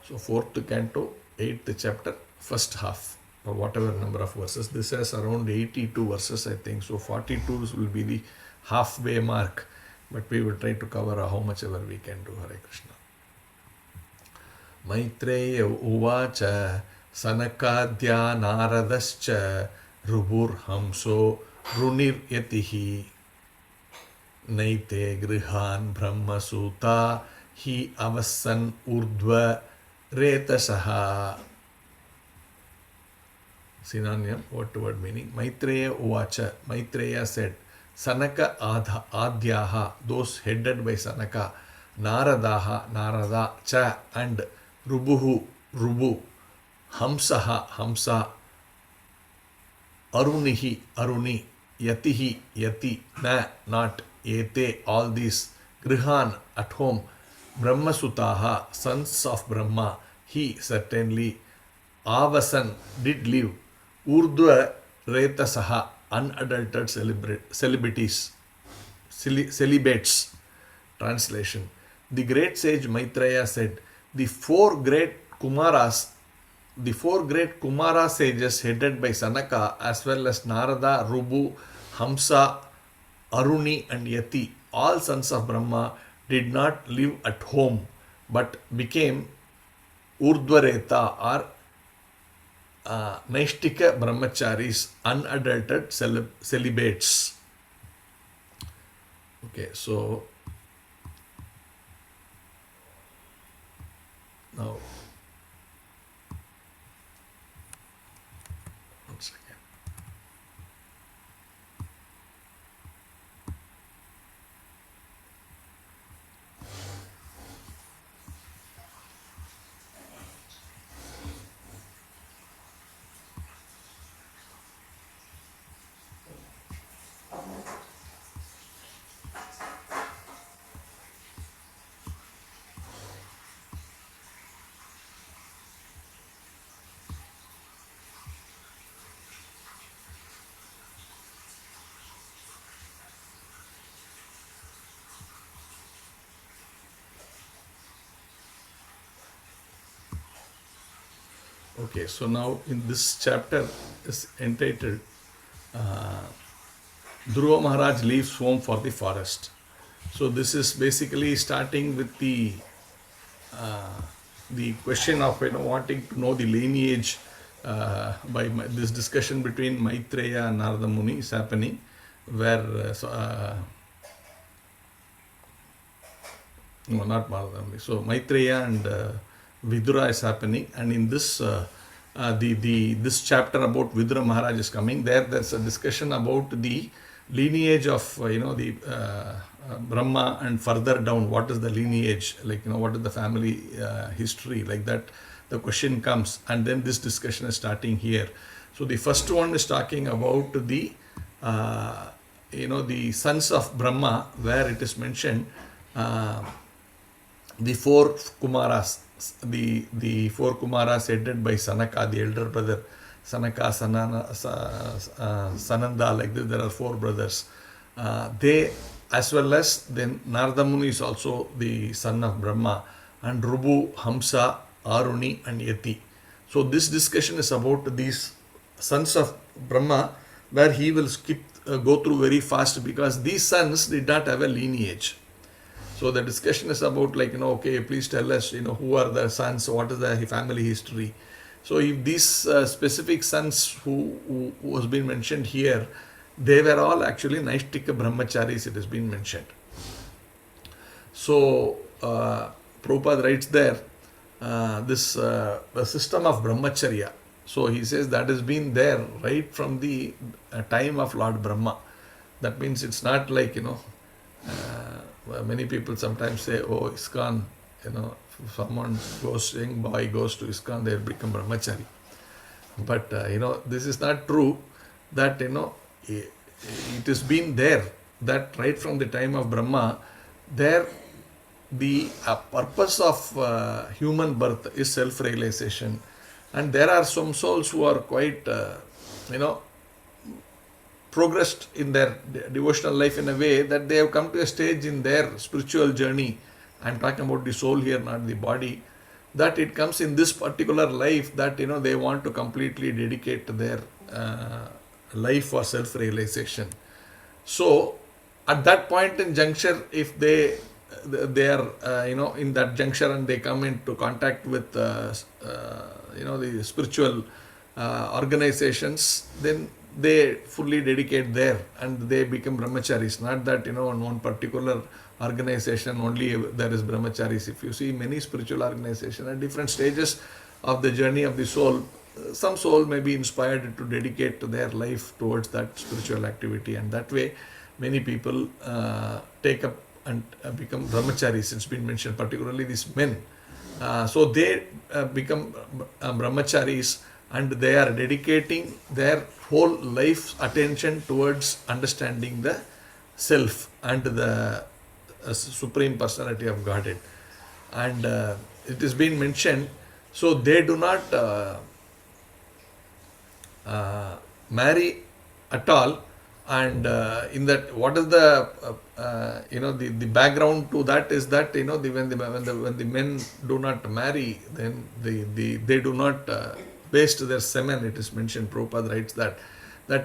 So 4th canto, 8th chapter, first half, or whatever number of verses. This has around 82 verses, I think. So 42 will be the halfway mark. But we will try to cover how much ever we can do. Hare Krishna. Maitreya uvacha sanakadya naradascha rubur hamso runir yatihi naite grihan brahmasuta hi avasan urdva retasaha. Synonym, word to word meaning. Maitreya uvacha, Maitreya said, Sanaka adhyaha, those headed by Sanaka, Naradaha, Narada, Cha, and Rubuhu, Rubu, Hamsaha, Hamsa, Arunihi, Aruni, Yatihi, Yati, Na, not, Ete, all these, Grihan, at home, Brahmasutaha, sons of Brahma, he certainly, Avasan, did live, Urdhva Retasaha, unadulterated celibates. Translation. The great sage Maitreya said, the four great Kumara sages headed by Sanaka, as well as Narada, Rubu, Hamsa, Aruni and Yati, all sons of Brahma, did not live at home but became Urdhvareta or Naishtika Brahmacharis, unadulterated celibates. Okay, so now one second. Okay, so now in this chapter is entitled Dhruva Maharaj leaves home for the forest. So this is basically starting with the question of wanting to know the lineage by this discussion between Maitreya and Narada Muni is happening, where no, not Narada Muni. So Maitreya and Vidura is happening, and in this this chapter about Vidura Maharaj is coming. There's a discussion about the lineage of the Brahma, and further down what is the lineage, like what is the family history, like that the question comes, and then this discussion is starting here. So the first one is talking about the the sons of Brahma, where it is mentioned the four Kumaras. The four Kumaras headed by Sanaka, the elder brother, Sanaka, Sananda, like this, there are four brothers. They, as well as then Narada Muni is also the son of Brahma, and Rubu, Hamsa, Aruni and Yati. So this discussion is about these sons of Brahma, where he will go through very fast, because these sons did not have a lineage. So the discussion is about okay, please tell us, who are the sons, what is the family history. So if these specific sons who has been mentioned here, they were all actually Naishtika Brahmacharis, it has been mentioned. So Prabhupada writes there, this the system of Brahmacharya. So he says that has been there right from the time of Lord Brahma. That means it's not like, many people sometimes say, oh, ISKCON, if someone young boy goes to ISKCON, they become brahmachari. But, this is not true, that, it has been there, that right from the time of Brahma, there the purpose of human birth is self-realization. And there are some souls who are quite, progressed in their devotional life in a way that they have come to a stage in their spiritual journey. I'm talking about the soul here, not the body, that it comes in this particular life that they want to completely dedicate their life for self-realization. So at that point in juncture, if they are in that juncture and they come into contact with the spiritual organizations, then they fully dedicate there and they become brahmacharis. Not that in one particular organization only there is brahmacharis. If you see many spiritual organizations at different stages of the journey of the soul, some soul may be inspired to dedicate their life towards that spiritual activity, and that way many people take up and become brahmacharis. It's been mentioned, particularly these men. So they become brahmacharis, and they are dedicating their whole life's attention towards understanding the self and the Supreme Personality of Godhead. And it has been mentioned, so they do not marry at all. And in that, what is the the background to that is that when the men do not marry, then they do not waste their semen. It is mentioned, Prabhupada writes that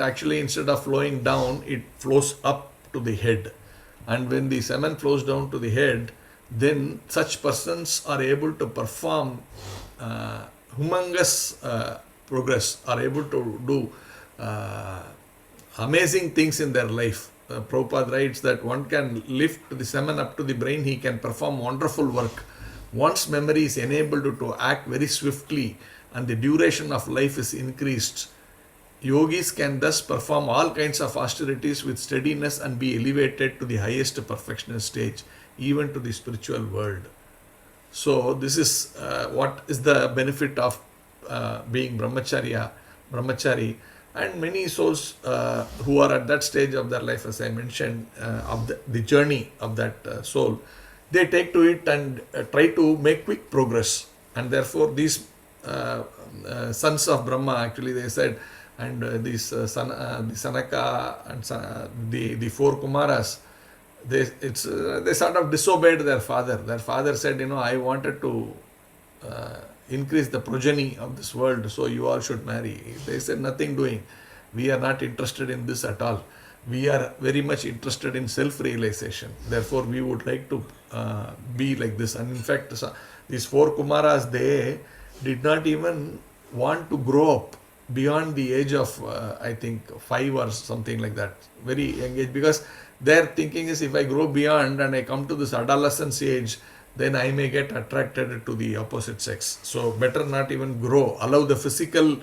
actually instead of flowing down, it flows up to the head. And when the semen flows down to the head, then such persons are able to perform humongous progress, are able to do amazing things in their life. Prabhupada writes that one can lift the semen up to the brain, he can perform wonderful work. One's memory is enabled to act very swiftly, and the duration of life is increased. Yogis can thus perform all kinds of austerities with steadiness and be elevated to the highest perfectional stage, even to the spiritual world. So this is what is the benefit of being brahmachari. And many souls who are at that stage of their life, as I mentioned, of the journey of that soul, they take to it and try to make quick progress. And therefore these sons of Brahma, actually they said, and these the Sanaka and the four Kumaras, they sort of disobeyed their father. Their father said, I wanted to increase the progeny of this world, so you all should marry. They said, nothing doing. We are not interested in this at all. We are very much interested in self-realization. Therefore, we would like to be like this. And in fact, these four Kumaras, they did not even want to grow up beyond the age of, I think, 5 or something like that. Very young age, because their thinking is, if I grow beyond and I come to this adolescence age, then I may get attracted to the opposite sex. So better not even grow. Allow the physical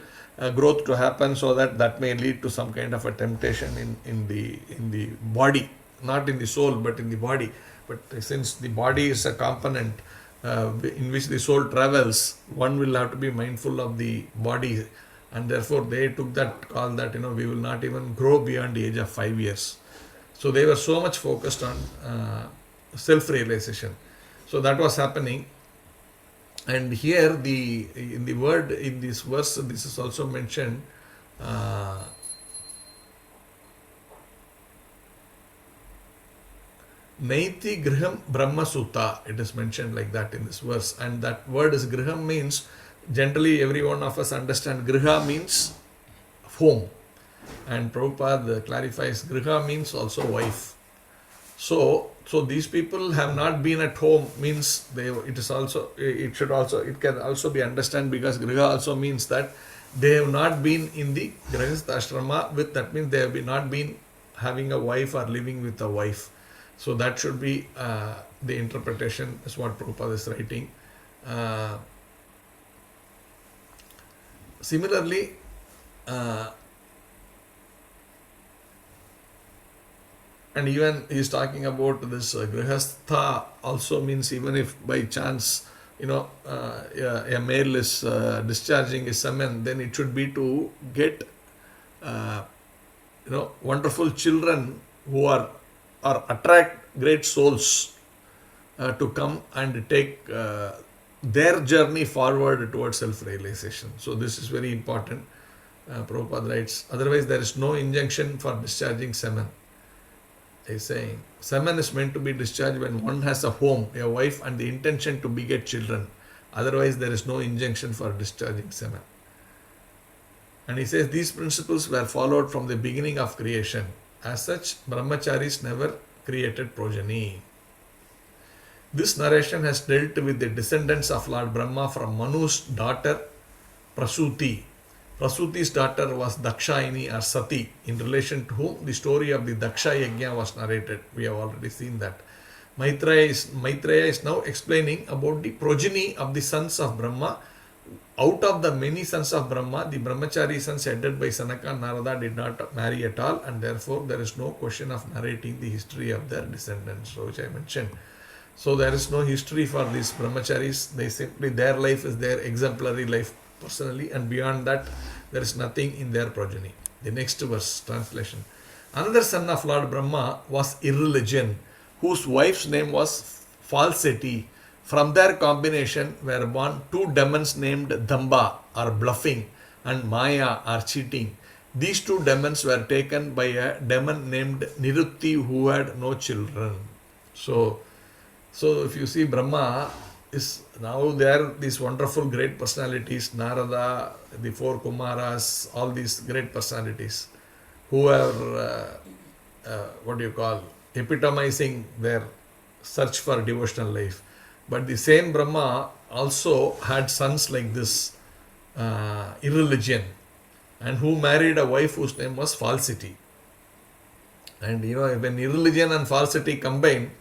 growth to happen, so that may lead to some kind of a temptation in the body, not in the soul, but in the body. But since the body is a component in which the soul travels, one will have to be mindful of the body, and therefore they took that call that we will not even grow beyond the age of 5 years. So they were so much focused on self-realization. So that was happening. And here in this verse, this is also mentioned. Naiti Griham Brahma Sutta, it is mentioned like that in this verse. And that word is Griham means, generally every one of us understand Griha means home. And Prabhupada clarifies Griha means also wife. So these people have not been at home, means it can also be understood, because Griha also means that they have not been in the Grihastha ashrama, that means they have not been having a wife or living with a wife. So that should be the interpretation, is what Prabhupada is writing. Similarly, and even he is talking about this Grihastha also means, even if by chance a male is discharging his semen, then it should be to get wonderful children who are attract great souls to come and take their journey forward towards self-realization. So this is very important. Prabhupada writes, otherwise there is no injunction for discharging semen. He is saying semen is meant to be discharged when one has a home, a wife, and the intention to beget children. Otherwise, there is no injunction for discharging semen. And he says these principles were followed from the beginning of creation. As such, brahmacharis never created progeny. This narration has dealt with the descendants of Lord Brahma from Manu's daughter Prasuti. Prasuti's daughter was Dakshayani or Sati, in relation to whom the story of the Daksha Yajna was narrated. We have already seen that. Maitreya is now explaining about the progeny of the sons of Brahma. Out of the many sons of Brahma, the brahmachari sons headed by Sanaka and Narada did not marry at all, and therefore there is no question of narrating the history of their descendants, which I mentioned. So there is no history for these brahmacharis. They simply, their life is their exemplary life personally, and beyond that there is nothing in their progeny. The next verse, translation. Another son of Lord Brahma was Irreligion, whose wife's name was Falsity. From their combination were born two demons named Damba or bluffing and Maya or cheating. These two demons were taken by a demon named Nirutti who had no children. So if you see, Brahma is now there, these wonderful great personalities, Narada, the four Kumaras, all these great personalities who are epitomizing their search for devotional life. But the same Brahma also had sons like this, Irreligion, and who married a wife whose name was Falsity. And when Irreligion and Falsity combine,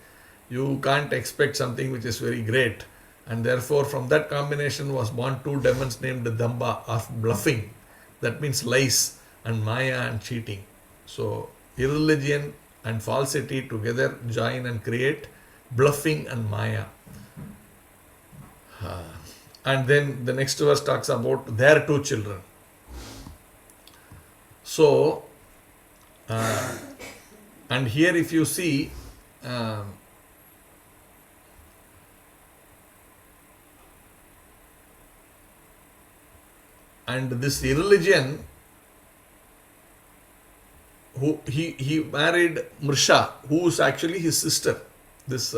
you can't expect something which is very great. And therefore, from that combination was born two demons named Damba, of bluffing. That means lies, and Maya and cheating. So, Irreligion and Falsity together join and create bluffing and Maya. And then the next verse talks about their two children. So, and here if you see, and this Irreligion, who he married Mrisha, who is actually his sister. This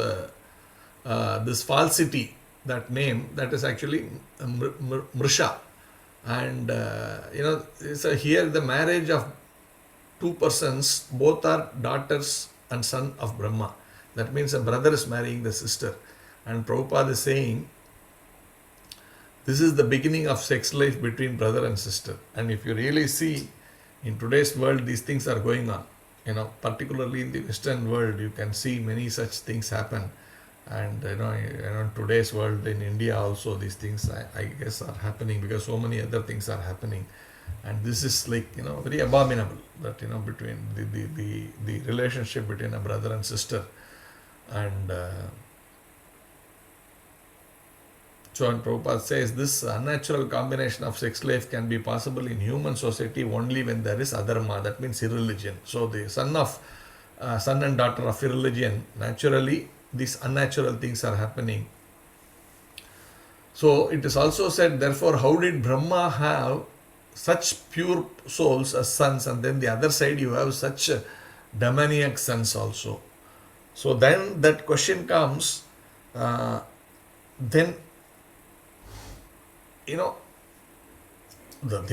Falsity, that name, that is actually Mrisha. And here the marriage of two persons, both are daughters and son of Brahma. That means a brother is marrying the sister. And Prabhupada is saying, this is the beginning of sex life between brother and sister. And if you really see, in today's world, these things are going on. Particularly in the Western world, you can see many such things happen. And in today's world, in India also, these things I guess are happening because so many other things are happening. And this is very abominable, that between the relationship between a brother and sister. And so, and Prabhupada says this unnatural combination of sex life can be possible in human society only when there is adharma, that means irreligion. So the son and daughter of irreligion, naturally these unnatural things are happening. So it is also said, therefore, how did Brahma have such pure souls as sons, and then the other side you have such demoniac sons also. So then that question comes, then they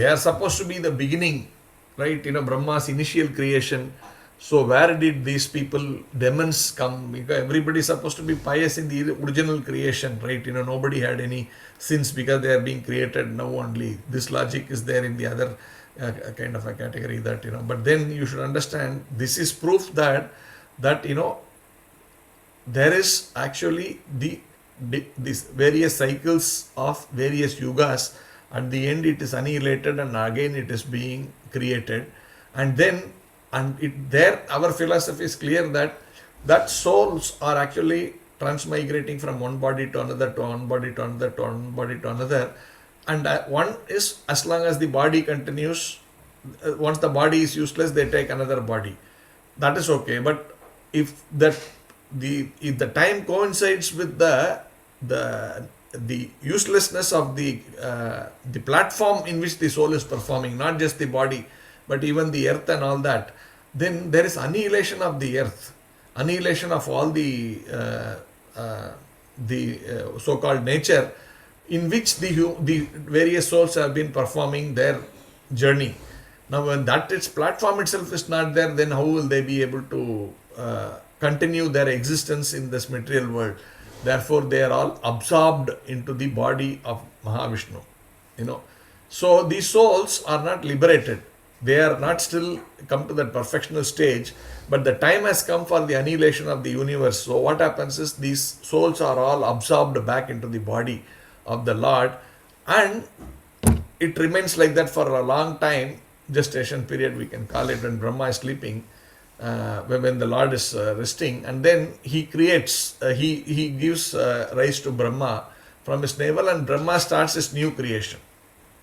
are supposed to be the beginning, right? Brahma's initial creation. So where did these people, demons, come? Because everybody is supposed to be pious in the original creation, right? Nobody had any sins because they are being created now only. This logic is there in the other kind of a category that, but then you should understand, this is proof that there is actually these various cycles of various yugas. At the end it is annihilated and again it is being created. And then our philosophy is clear that souls are actually transmigrating from one body to another, to one body to another, to one body to another. And one is, as long as the body continues, once the body is useless, they take another body. That is okay. But if the time coincides with the uselessness of the platform in which the soul is performing, not just the body, but even the earth and all that, then there is annihilation of the earth, annihilation of all the so-called nature. in which the various souls have been performing their journey. Now, when that its platform itself is not there, then how will they be able to continue their existence in this material world? Therefore, they are all absorbed into the body of Mahavishnu. So these souls are not liberated. They are not still come to that perfectional stage, but the time has come for the annihilation of the universe. So what happens is these souls are all absorbed back into the body of the Lord, and it remains like that for a long time, gestation period we can call it, when Brahma is sleeping, when the Lord is resting, and then he creates, he gives rise to Brahma from his navel, and Brahma starts his new creation.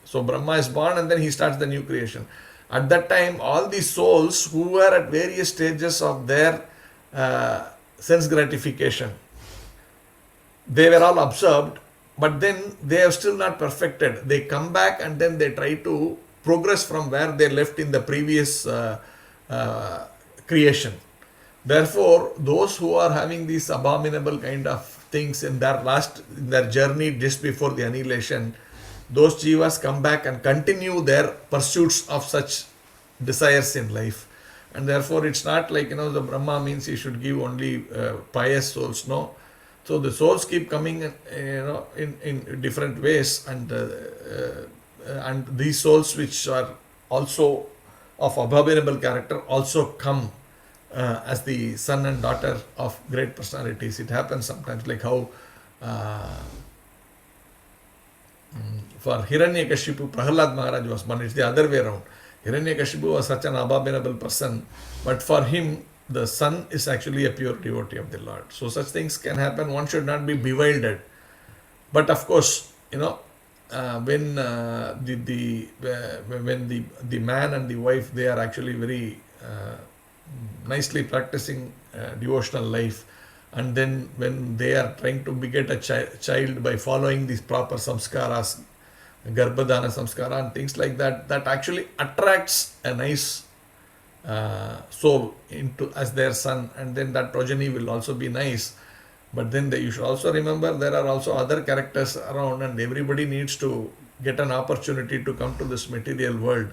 So Brahma is born and then he starts the new creation. At that time, all the souls who were at various stages of their sense gratification, they were all absorbed, but then they have still not perfected. They come back and then they try to progress from where they left in the previous creation. Therefore, those who are having these abominable kind of things in their journey just before the annihilation, those jivas come back and continue their pursuits of such desires in life. And therefore, it's not like, the Brahma means he should give only pious souls. No. So the souls keep coming, in different ways, and these souls which are also of abominable character also come as the son and daughter of great personalities. It happens sometimes, like how for Hiranyakashipu, Prahalad Maharaj was born. It's the other way around. Hiranyakashipu was such an abominable person, but for him, the son is actually a pure devotee of the Lord. So such things can happen. One should not be bewildered. But of course, when the man and the wife, they are actually very nicely practicing devotional life, and then when they are trying to beget a child by following these proper samskaras, garbhadana samskara and things like that, that actually attracts a nice soul into as their son, and then that progeny will also be nice. But then you should also remember there are also other characters around, and everybody needs to get an opportunity to come to this material world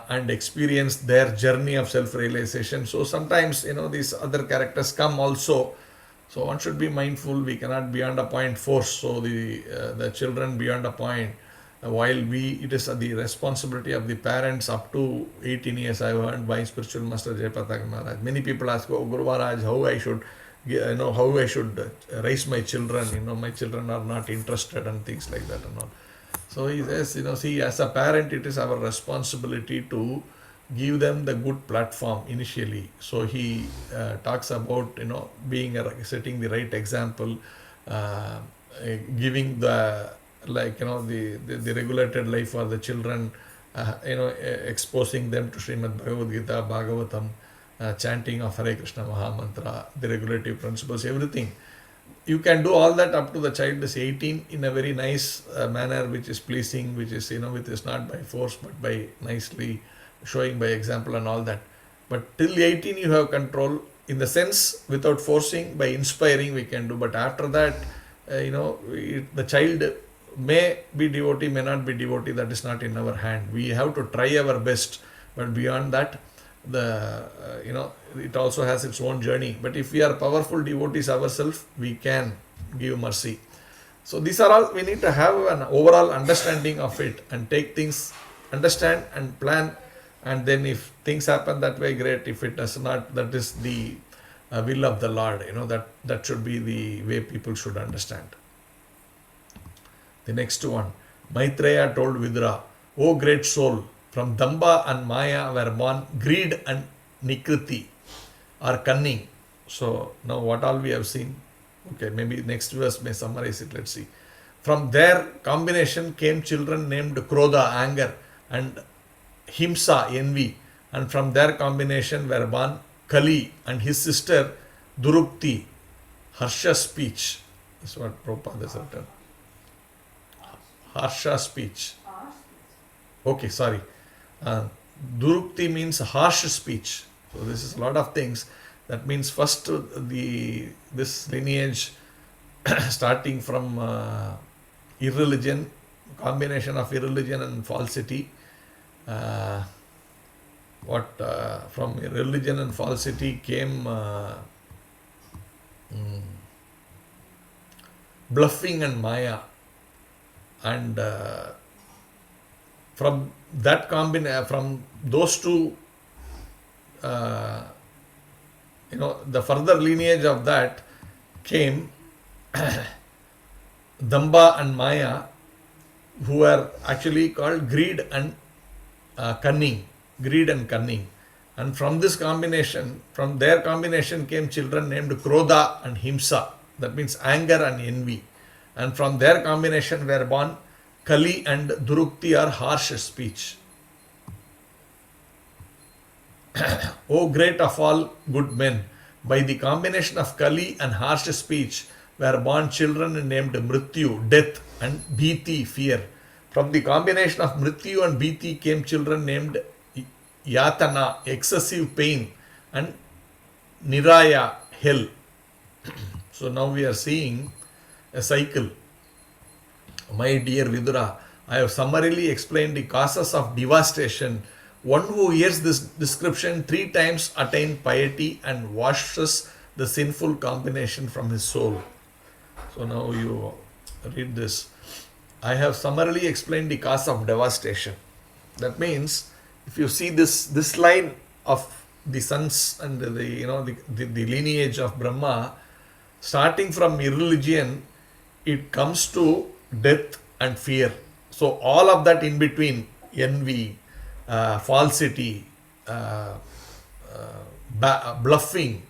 and experience their journey of self-realization. So sometimes, these other characters come also. So one should be mindful. We cannot beyond a point force. So the children beyond a point, while it is the responsibility of the parents up to 18 years. I have heard by spiritual master Jayapataka Maharaj. Many people ask, Guru Maharaj, how I should raise my children. My children are not interested and things like that and all. So he says, see, as a parent, it is our responsibility to give them the good platform initially. So he talks about, setting the right example, giving the regulated life for the children, exposing them to Srimad Bhagavad Gita, Bhagavatam, chanting of Hare Krishna Mahamantra, the regulative principles, everything. You can do all that up to the child is 18 in a very nice manner, which is pleasing, which is, which is not by force, but by nicely showing by example and all that. But till 18 you have control, in the sense, without forcing, by inspiring we can do. But after that, the child may be devotee, may not be devotee, that is not in our hand. We have to try our best, but beyond that, it also has its own journey. But if we are powerful devotees ourselves, we can give mercy. So these are all, we need to have an overall understanding of it and take things, understand and plan, and then if things happen that way, great. If it does not, that is the will of the Lord. That should be the way people should understand. The next one, Maitreya told Vidura, O great soul, from Damba and Maya were born greed and Nikriti, or cunning. So now what all we have seen? Okay, maybe next verse may summarize it. Let's see. From their combination came children named Krodha, anger, and Himsa, envy. And from their combination were born Kali and his sister Durukti, harsha speech. That's what Prabhupada has written. Harsha speech. Okay, sorry. Durukti means harsh speech. So this is a lot of things. That means first this lineage starting from irreligion, combination of irreligion and falsity. From religion and falsity came bluffing and maya, and from that from those two, the further lineage of that came Damba and Maya, who are actually called greed and cunning. Greed and cunning. And from this combination, from their combination came children named Krodha and Himsa. That means anger and envy. And from their combination were born Kali and Durukti, or harsh speech. O great of all good men, by the combination of Kali and harsh speech were born children named Mrityu, death, and Bhiti, fear. From the combination of Mrityu and Bhiti came children named Yatana, excessive pain, and Niraya, hell. So now we are seeing a cycle. My dear Vidura, I have summarily explained the causes of devastation. One who hears this description 3 times attains piety and washes the sinful combination from his soul. So now you read this. I have summarily explained the cause of devastation. That means, if you see this line of the sons and the lineage of Brahma, starting from irreligion, it comes to death and fear. So all of that in between, envy, falsity, bluffing,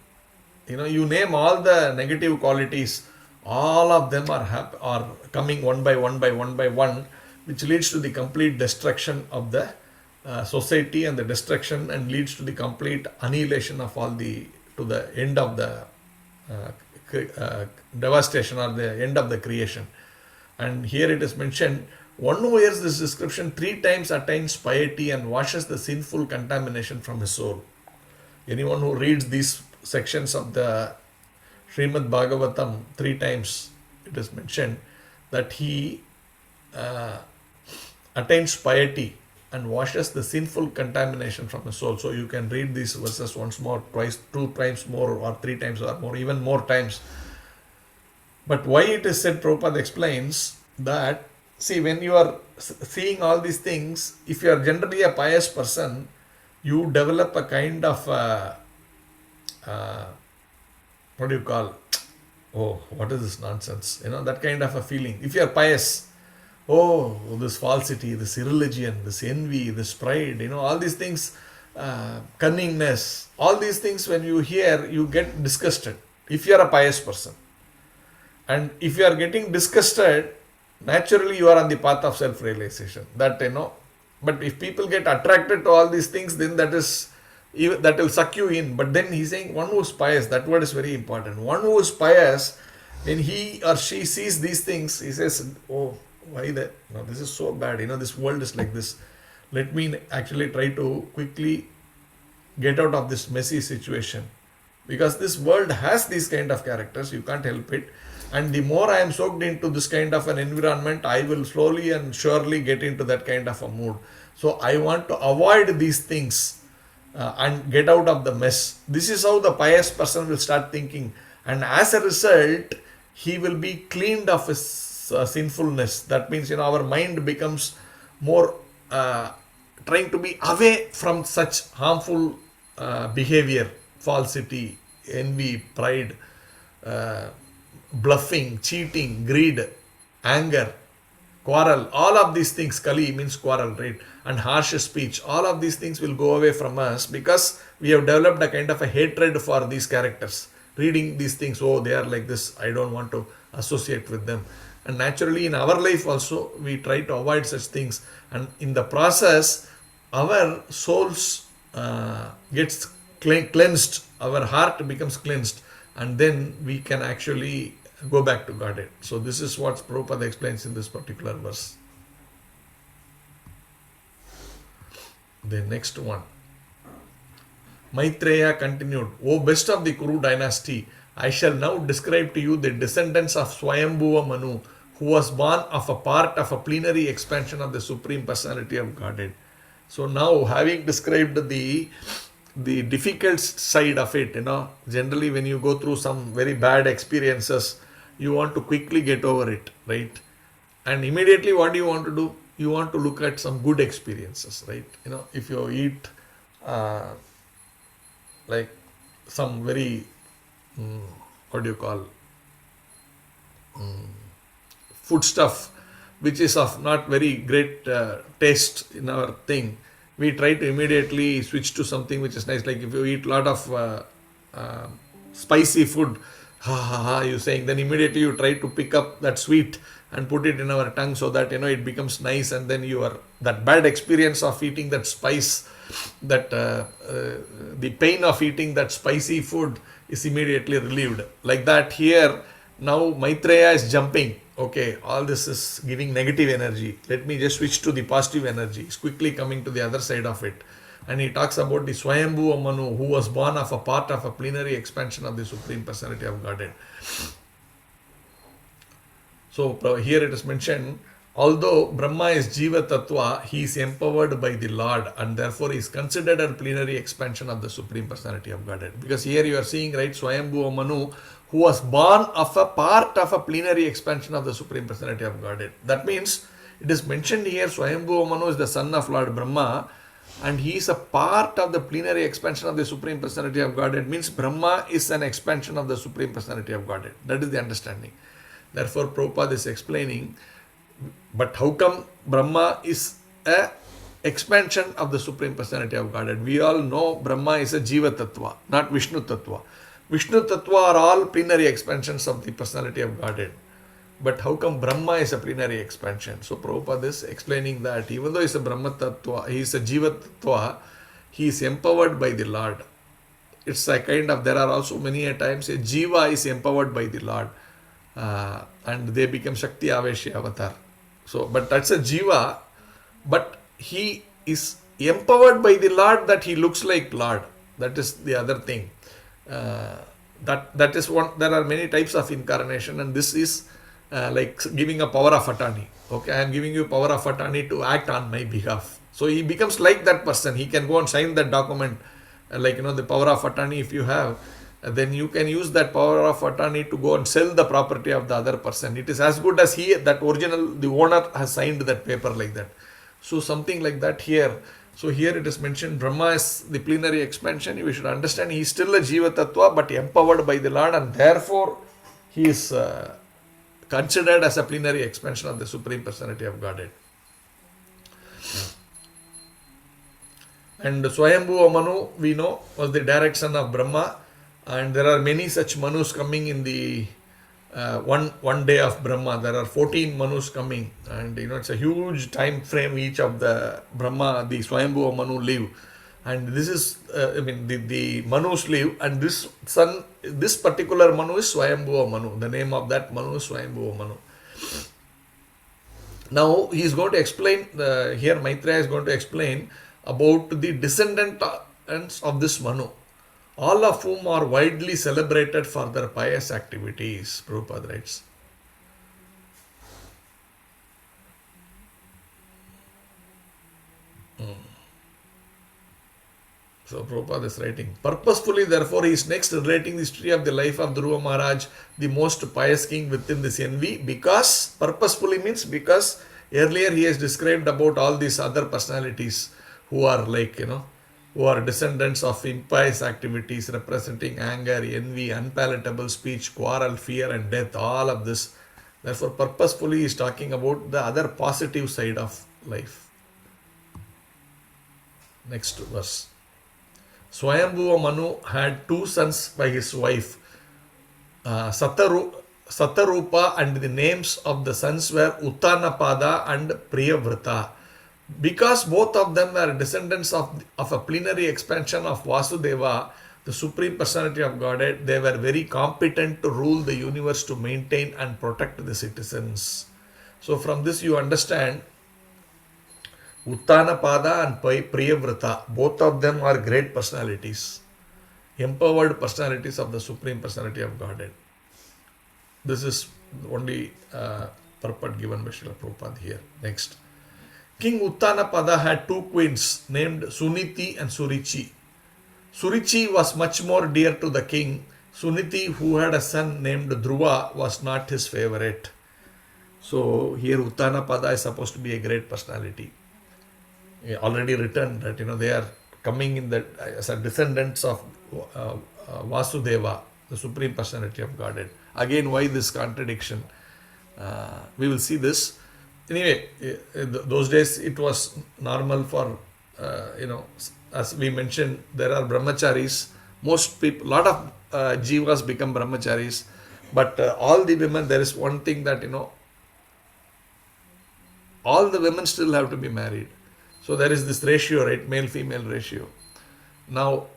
you name all the negative qualities, all of them are coming one by one, which leads to the complete destruction of the society, and the destruction, and leads to the complete annihilation of to the end of the devastation, or the end of the creation. And here it is mentioned, one who hears this description 3 times attains piety and washes the sinful contamination from his soul. Anyone who reads these sections of the Srimad Bhagavatam 3 times, it is mentioned that he attains piety and washes the sinful contamination from his soul. So you can read these verses once more, twice, 2 times more, or 3 times or more, even more times. But why it is said, Prabhupada explains that, see, when you are seeing all these things, if you are generally a pious person, you develop a kind of what do you call, what is this nonsense, that kind of a feeling. If you are pious, this falsity, this irreligion, this envy, this pride, all these things, cunningness, all these things, when you hear, you get disgusted, if you are a pious person. And if you are getting disgusted, naturally you are on the path of self-realization. But if people get attracted to all these things, then that will suck you in. But then he's saying, one who is pious, that word is very important. One who is pious, when he or she sees these things, he says, why that? No, this is so bad. This world is like this. Let me actually try to quickly get out of this messy situation. Because this world has these kind of characters, you can't help it. And the more I am soaked into this kind of an environment, I will slowly and surely get into that kind of a mood. So I want to avoid these things and get out of the mess. This is how the pious person will start thinking. And as a result, he will be cleaned of his sinfulness. That means, our mind becomes more trying to be away from such harmful behavior, falsity, envy, pride, bluffing, cheating, greed, anger, quarrel, all of these things. Kali means quarrel, right? And harsh speech, all of these things will go away from us because we have developed a kind of a hatred for these characters. Reading these things, they are like this, I don't want to associate with them. And naturally in our life also, we try to avoid such things. And in the process, our souls gets cleansed, our heart becomes cleansed, and then we can actually go back to Godhead. So this is what Prabhupada explains in this particular verse. The next one. Maitreya continued, O best of the Kuru dynasty, I shall now describe to you the descendants of Swayambhuva Manu, who was born of a part of a plenary expansion of the Supreme Personality of Godhead. So now, having described the difficult side of it, generally when you go through some very bad experiences, you want to quickly get over it, right? And immediately, what do you want to do? You want to look at some good experiences, right? If you eat like some very what do you call food stuff which is of not very great taste in our thing, we try to immediately switch to something which is nice. Like if you eat a lot of spicy food, you're saying, then immediately you try to pick up that sweet and put it in our tongue so that it becomes nice, and then that bad experience of eating that spice, that the pain of eating that spicy food is immediately relieved. Like that here, now Maitreya is jumping. Okay, all this is giving negative energy. Let me just switch to the positive energy. He's quickly coming to the other side of it. And he talks about the Swayambhuva Manu, who was born of a part of a plenary expansion of the Supreme Personality of Godhead. So here it is mentioned, although Brahma is Jiva Tattva, he is empowered by the Lord, and therefore he is considered a plenary expansion of the Supreme Personality of Godhead. Because here you are seeing, right, Swayambhuva Manu, who was born of a part of a plenary expansion of the Supreme Personality of Godhead. That means it is mentioned here, Swayambhuva Manu is the son of Lord Brahma, and he is a part of the plenary expansion of the Supreme Personality of Godhead. Means Brahma is an expansion of the Supreme Personality of Godhead. That is the understanding. Therefore, Prabhupada is explaining, but how come Brahma is a expansion of the Supreme Personality of Godhead? We all know Brahma is a Jiva Tattva, not Vishnu Tattva. Vishnu Tattva are all plenary expansions of the Personality of Godhead. But how come Brahma is a plenary expansion? So Prabhupada is explaining that even though he is a Brahma Tattva, he is a Jiva Tattva, he is empowered by the Lord. It's a kind of, there are also many a times a Jiva is empowered by the Lord. And they become Shakti Aveshya Avatar. So, but that's a Jiva, but he is empowered by the Lord that he looks like Lord. That is the other thing. That is one. There are many types of incarnation, and this is like giving a power of attorney. Okay, I am giving you power of attorney to act on my behalf. So he becomes like that person. He can go and sign that document, like the power of attorney. If you have, then you can use that power of attorney to go and sell the property of the other person. It is as good as the owner has signed that paper like that. So something like that here. So here it is mentioned Brahma is the plenary expansion. You should understand he is still a Jiva Tattva, but empowered by the Lord, and therefore he is considered as a plenary expansion of the Supreme Personality of Godhead. And Swayambhuva Manu, we know, was the direct son of Brahma. And there are many such Manus coming in the one day of Brahma. There are 14 Manus coming, and it's a huge time frame each of the Brahma, the Swayambhuva Manu live. And this is, the Manus live, and this particular Manu is Swayambhuva Manu. The name of that Manu is Swayambhuva Manu. Now he is going to explain, here Maitreya is going to explain about the descendants of this Manu, all of whom are widely celebrated for their pious activities, Prabhupada writes. So Prabhupada is writing, purposefully therefore he is next relating the history of the life of Dhruva Maharaj, the most pious king within this envy, because, purposefully means because earlier he has described about all these other personalities who are like, who are descendants of impious activities representing anger, envy, unpalatable speech, quarrel, fear and death, all of this. Therefore, purposefully he is talking about the other positive side of life. Next verse. Swayambhuva Manu had two sons by his wife, Satarupa, and the names of the sons were Uttanapada and Priyavrata. Because both of them were descendants of a plenary expansion of Vasudeva, the Supreme Personality of Godhead, they were very competent to rule the universe, to maintain and protect the citizens. So from this you understand, Uttanapada and Priyavrata, both of them are great personalities, empowered personalities of the Supreme Personality of Godhead. This is only purport given by Srila Prabhupada here. Next. King Uttanapada had two queens named Suniti and Surichi. Surichi was much more dear to the king. Suniti, who had a son named Dhruva, was not his favorite. So here Uttanapada is supposed to be a great personality. Already written that they are coming in as a descendants of Vasudeva, the Supreme Personality of Godhead. Again, why this contradiction? We will see this. Anyway, those days it was normal for, as we mentioned, there are brahmacharis. Most people, lot of jivas become brahmacharis. But all the women, there is one thing that, all the women still have to be married. So there is this ratio, right? Male-female ratio. Now,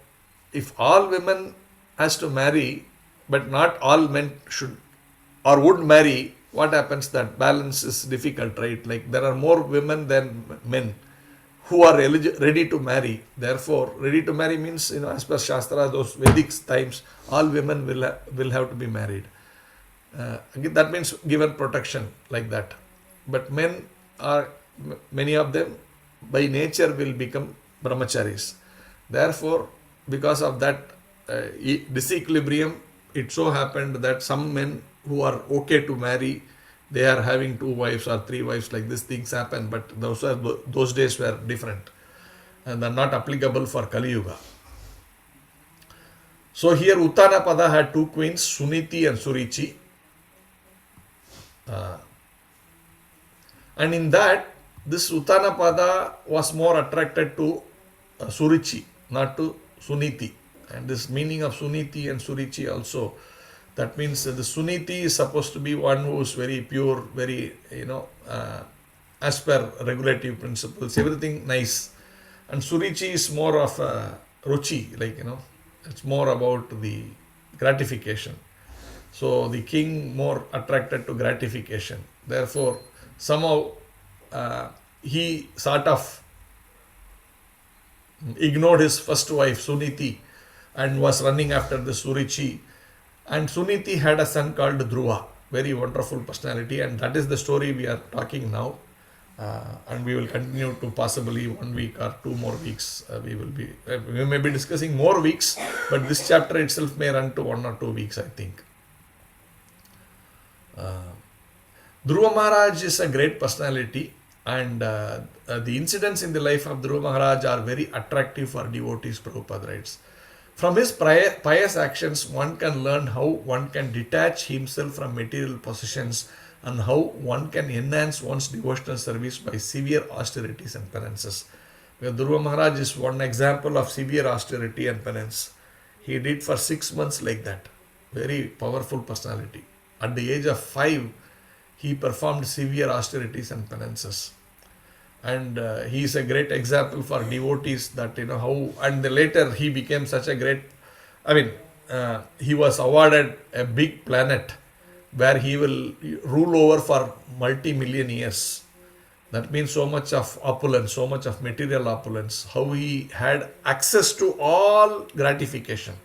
if all women has to marry, but not all men should or would marry, what happens? That balance is difficult, right? Like there are more women than men who are ready to marry. Therefore, ready to marry means, as per Shastra, those Vedic times, all women will have to be married. That means given protection like that. But men are, many of them by nature will become brahmacharis. Therefore, because of that disequilibrium, it so happened that some men who are okay to marry, they are having 2 wives or 3 wives, like these things happen, but those days were different and are not applicable for Kali Yuga. So here Uttanapada had 2 queens, Suniti and Surichi. And in that, this Uttanapada was more attracted to Surichi, not to Suniti. And this meaning of Suniti and Surichi also, that means the Suniti is supposed to be one who is very pure, very, as per regulative principles, everything nice. And Surichi is more of a ruchi, it's more about the gratification. So the king more attracted to gratification. Therefore, somehow he sort of ignored his first wife, Suniti, and was running after the Surichi. And Suniti had a son called Dhruva, very wonderful personality, and that is the story we are talking now. And we will continue to possibly 1 week or 2 more weeks. We may be discussing more weeks, but this chapter itself may run to 1 or 2 weeks, I think. Dhruva Maharaj is a great personality, and the incidents in the life of Dhruva Maharaj are very attractive for devotees, Prabhupada writes. From his pious actions, one can learn how one can detach himself from material possessions and how one can enhance one's devotional service by severe austerities and penances. Dhruva Maharaj is one example of severe austerity and penance. He did for 6 months like that. Very powerful personality. At the age of 5, he performed severe austerities and penances. And he is a great example for devotees that, how, and later he became such a great, he was awarded a big planet where he will rule over for multi-million years. That means so much of opulence, so much of material opulence, how he had access to all gratification.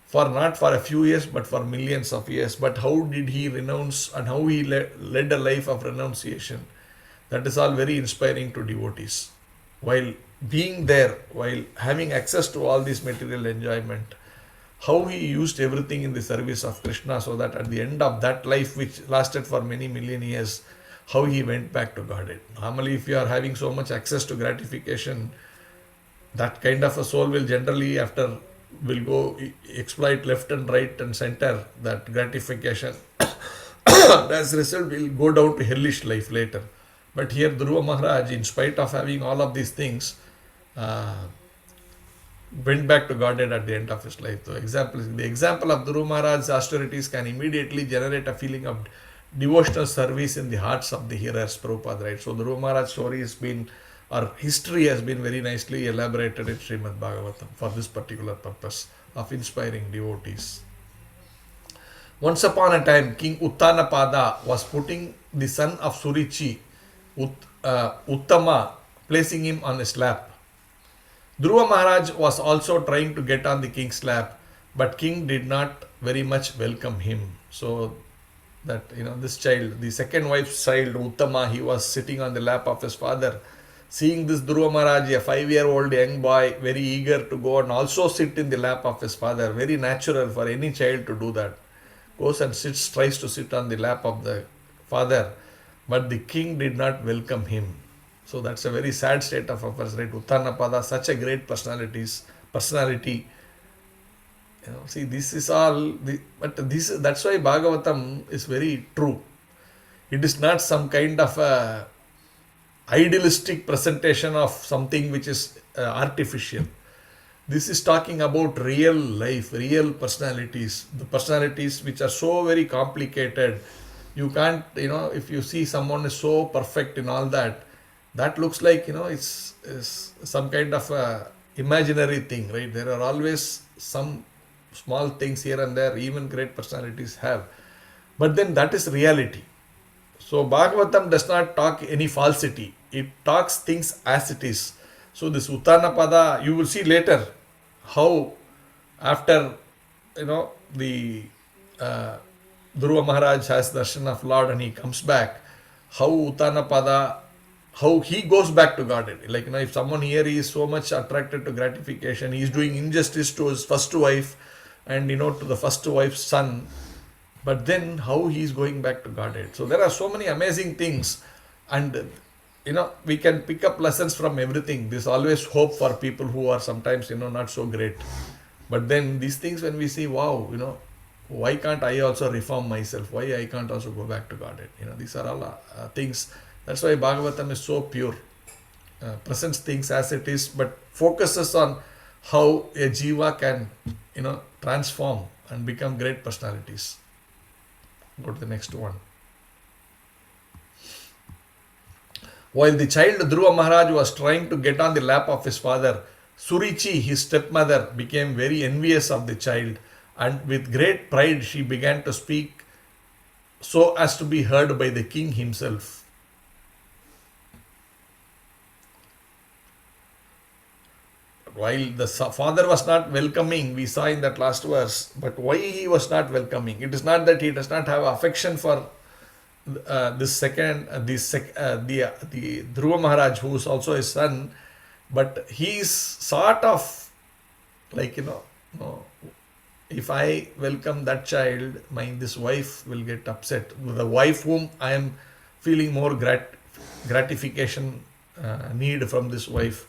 For not for a few years, but for millions of years. But how did he renounce and how he led a life of renunciation? That is all very inspiring to devotees. While being there, while having access to all this material enjoyment, how he used everything in the service of Krishna, so that at the end of that life, which lasted for many million years, how he went back to Godhead. Normally, if you are having so much access to gratification, that kind of a soul will generally will go exploit left and right and center that gratification. As a result, will go down to hellish life later. But here Dhruva Maharaj, in spite of having all of these things, went back to Godhead at the end of his life. The example of Dhruva Maharaj's austerities can immediately generate a feeling of devotional service in the hearts of the hearers, Prabhupada, right? So Dhruva Maharaj's story has been, or history has been very nicely elaborated in Srimad Bhagavatam for this particular purpose of inspiring devotees. Once upon a time, King Uttanapada was putting the son of Surichi, Uttama, placing him on his lap. Dhruva Maharaj was also trying to get on the king's lap, but king did not very much welcome him. So that, this child, the second wife's child, Uttama, he was sitting on the lap of his father. Seeing this Dhruva Maharaj, a 5-year-old young boy, very eager to go and also sit in the lap of his father. Very natural for any child to do that. Goes and sits, tries to sit on the lap of the father. But the king did not welcome him. So that's a very sad state of affairs, right? Uttanapada, such a great personality. See, this is all, that's why Bhagavatam is very true. It is not some kind of a idealistic presentation of something which is artificial. This is talking about real life, real personalities, the personalities which are so very complicated. You can't, if you see someone is so perfect in all that, that looks like, it's some kind of a imaginary thing, right? There are always some small things here and there, even great personalities have. But then that is reality. So Bhagavatam does not talk any falsity. It talks things as it is. So this Uttanapada, you will see later how after, the Dhruva Maharaj has darshan of Lord and he comes back, how Uttanapada, how he goes back to Godhead. Like, if someone here is so much attracted to gratification, he is doing injustice to his first wife and, to the first wife's son. But then how he is going back to Godhead. So there are so many amazing things, and we can pick up lessons from everything. There's always hope for people who are sometimes not so great. But then these things, when we see, wow, why can't I also reform myself? Why I can't also go back to Godhead? These are all things. That's why Bhagavatam is so pure. Presents things as it is, but focuses on how a jiva can transform and become great personalities. Go to the next one. While the child Dhruva Maharaj was trying to get on the lap of his father, Surichi, his stepmother, became very envious of the child, and with great pride she began to speak so as to be heard by the king himself. While the father was not welcoming, we saw in that last verse, but why he was not welcoming? It is not that he does not have affection for the Dhruva Maharaj, who is also his son, but he is sort of like, if I welcome that child, this wife will get upset. The wife whom I am feeling more gratification need from this wife.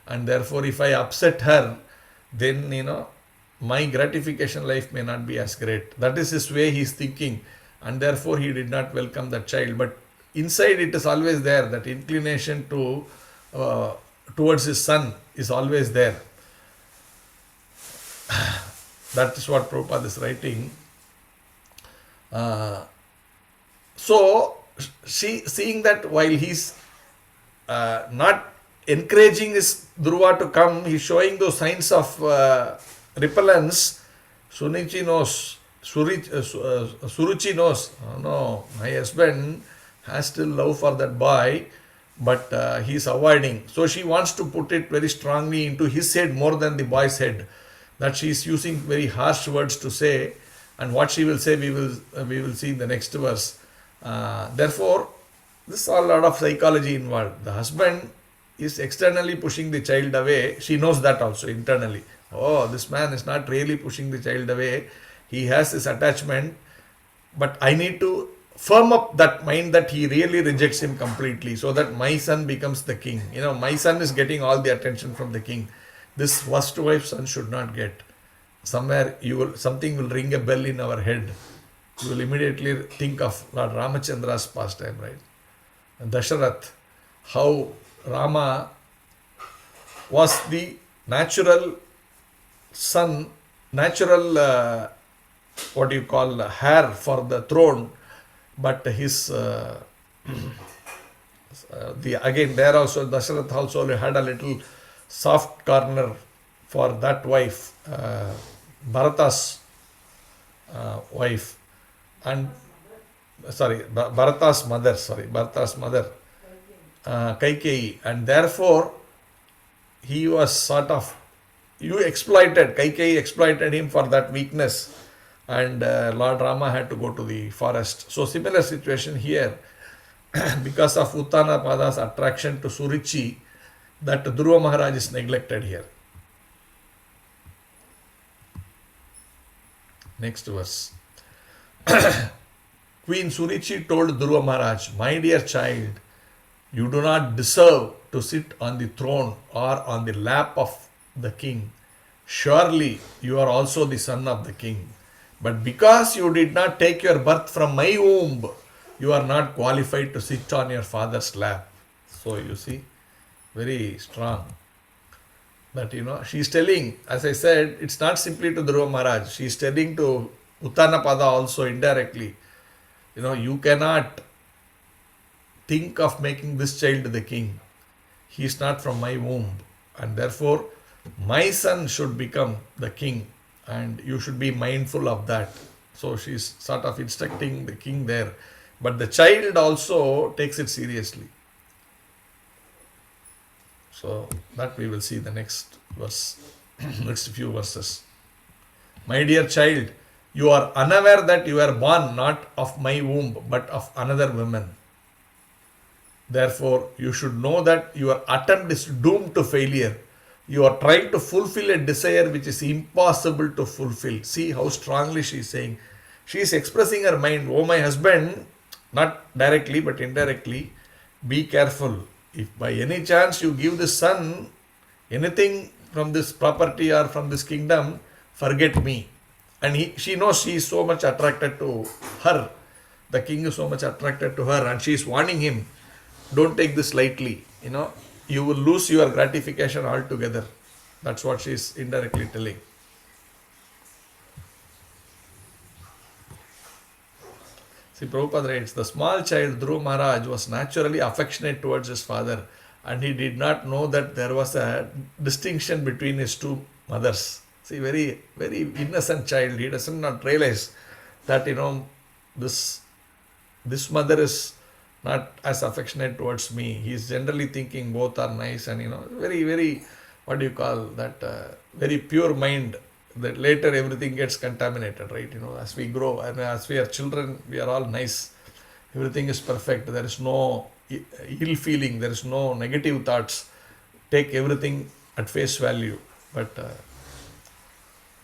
And therefore, if I upset her, then, my gratification life may not be as great. That is his way he is thinking. And therefore, he did not welcome that child. But inside it is always there. That inclination towards his son is always there. That is what Prabhupada is writing. So, seeing that while he's not encouraging his Dhruva to come, he's showing those signs of repellence. Suruchi knows, no, my husband has still love for that boy, but he's avoiding. So she wants to put it very strongly into his head more than the boy's head. That she is using very harsh words to say, and what she will say we will see in the next verse. Therefore, this is a lot of psychology involved. The husband is externally pushing the child away. She knows that also internally. Oh, this man is not really pushing the child away. He has this attachment, but I need to firm up that mind that he really rejects him completely, so that my son becomes the king. My son is getting all the attention from the king. This first wife's son should not get. Somewhere something will ring a bell in our head. You will immediately think of Lord Ramachandra's pastime, right? And Dasharath, how Rama was the natural son, natural heir for the throne, but his again there also Dasharath also had a little soft corner for that wife, Bharata's wife, and Bharata's mother, Kaikeyi, and therefore he was Kaikeyi exploited him for that weakness, and Lord Rama had to go to the forest. So similar situation here, because of Uttanapada's attraction to Surichi, that Dhruva Maharaj is neglected here. Next verse. Queen Surichi told Dhruva Maharaj, "My dear child, you do not deserve to sit on the throne or on the lap of the king. Surely you are also the son of the king. But because you did not take your birth from my womb, you are not qualified to sit on your father's lap." So you see, very strong. That, she is telling, as I said, it's not simply to Dhruva Maharaj. She is telling to Uttanapada also indirectly. You cannot think of making this child the king. He is not from my womb. And therefore, my son should become the king. And you should be mindful of that. So she is sort of instructing the king there. But the child also takes it seriously. So that we will see the next verse, next few verses. "My dear child, you are unaware that you are born not of my womb, but of another woman. Therefore, you should know that your attempt is doomed to failure. You are trying to fulfill a desire which is impossible to fulfill." See how strongly she is saying. She is expressing her mind. "Oh, my husband," not directly but indirectly, "be careful. If by any chance you give the son anything from this property or from this kingdom, forget me." And she knows she is so much attracted to her. The king is so much attracted to her, and she is warning him, "Don't take this lightly. You will lose your gratification altogether." That's what she is indirectly telling. See, Prabhupada writes, the small child Dhruva Maharaj was naturally affectionate towards his father, and he did not know that there was a distinction between his two mothers. See, very, very innocent child. He does not realize that, this mother is not as affectionate towards me. He is generally thinking both are nice, and, very, very, what do you call that, very pure mind. That later everything gets contaminated, right? As we grow and as we are children, we are all nice. Everything is perfect. There is no ill feeling. There is no negative thoughts. Take everything at face value. But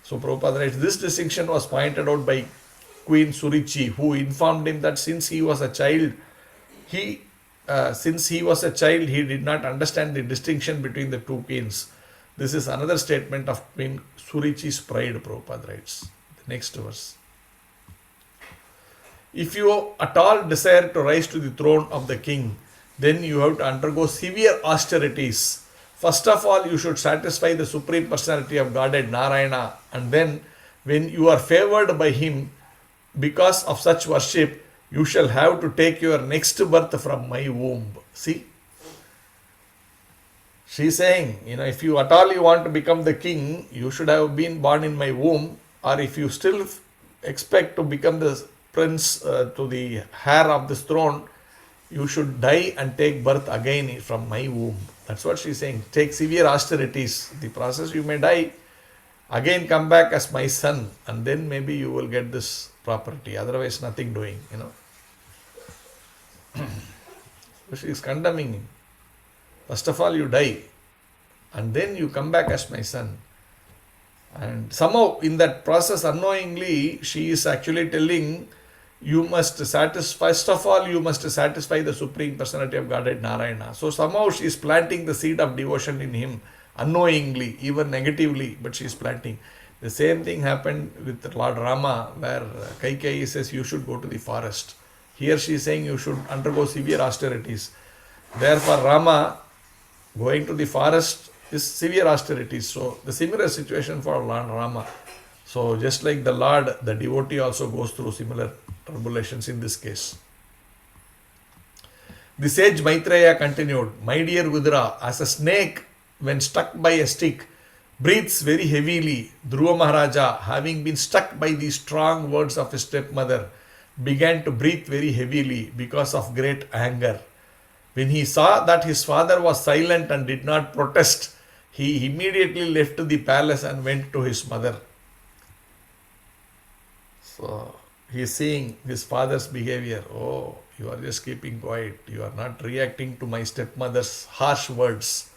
so Prabhupada writes, this distinction was pointed out by Queen Surichi, who informed him that since he was a child, he did not understand the distinction between the two queens. This is another statement of Queen Surichi's pride, Prabhupada writes. The next verse. "If you at all desire to rise to the throne of the king, then you have to undergo severe austerities. First of all, you should satisfy the Supreme Personality of Godhead, Narayana, and then, when you are favored by him, because of such worship, you shall have to take your next birth from my womb." See? She is saying, if you at all you want to become the king, you should have been born in my womb, or if you still expect to become the prince to the heir of this throne, you should die and take birth again from my womb. That's what she is saying. Take severe austerities. The process, you may die, again come back as my son, and then maybe you will get this property. Otherwise, nothing doing, So she is condemning him. First of all, you die, and then you come back as my son. And somehow in that process, unknowingly, she is actually telling, you must satisfy, first of all, you must satisfy the Supreme Personality of Godhead, Narayana. So somehow she is planting the seed of devotion in him, unknowingly, even negatively, but she is planting. The same thing happened with Lord Rama, where Kaikeyi says, you should go to the forest. Here she is saying, you should undergo severe austerities. Therefore, Rama going to the forest is severe austerities. So the similar situation for Lord Rama. So just like the Lord, the devotee also goes through similar tribulations in this case. The sage Maitreya continued, "My dear Vidura, as a snake, when stuck by a stick, breathes very heavily, Dhruva Maharaja, having been struck by the strong words of his stepmother, began to breathe very heavily because of great anger. When he saw that his father was silent and did not protest, he immediately left the palace and went to his mother." he is seeing his father's behavior. Oh, you are just keeping quiet. You are not reacting to my stepmother's harsh words.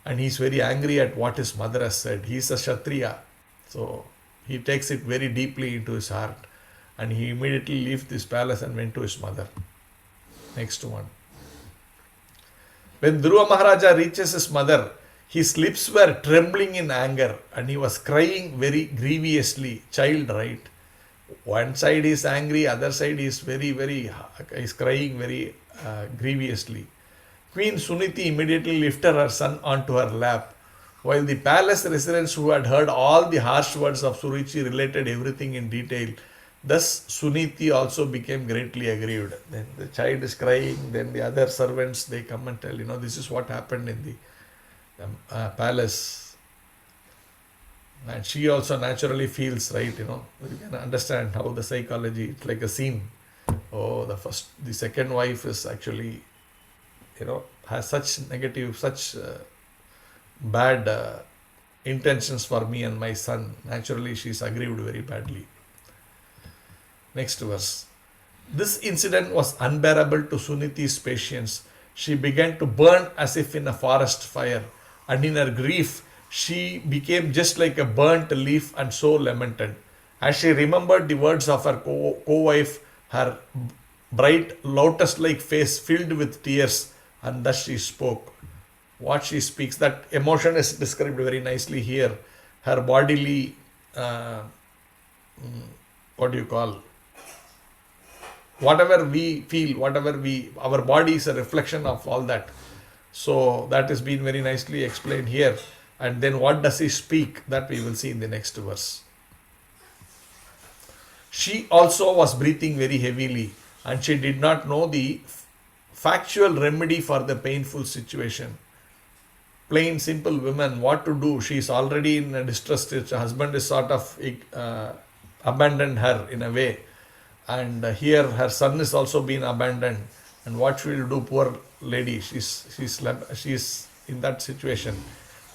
And he is very angry at what his mother has said. He is a Kshatriya. So he takes it very deeply into his heart. And he immediately left this palace and went to his mother. Next one. When Dhruva Maharaja reaches his mother, his lips were trembling in anger and he was crying very grievously. Child, right? One side is angry, other side is is crying very grievously. Queen Suniti immediately lifted her son onto her lap, while the palace residents who had heard all the harsh words of Surichi related everything in detail. Thus Suniti also became greatly aggrieved. Then the child is crying, then the other servants, they come and tell, this is what happened in the palace. And she also naturally feels, right, you can understand how the psychology, it's like a scene. Oh, the second wife is actually, has such negative, such bad intentions for me and my son. Naturally, she's aggrieved very badly. Next verse. This incident was unbearable to Suniti's patience. She began to burn as if in a forest fire, and in her grief, she became just like a burnt leaf and so lamented. As she remembered the words of her co-wife, her bright lotus-like face filled with tears, and thus she spoke. What she speaks, that emotion is described very nicely here. Her bodily, whatever we feel, our body is a reflection of all that. So that has been very nicely explained here. And then what does he speak? That we will see in the next verse. She also was breathing very heavily, and she did not know the factual remedy for the painful situation. Plain, simple women, what to do? She is already in a distress stage. Her husband is sort of abandoned her in a way. And here her son is also been abandoned. And what she will do, poor lady? She's in that situation.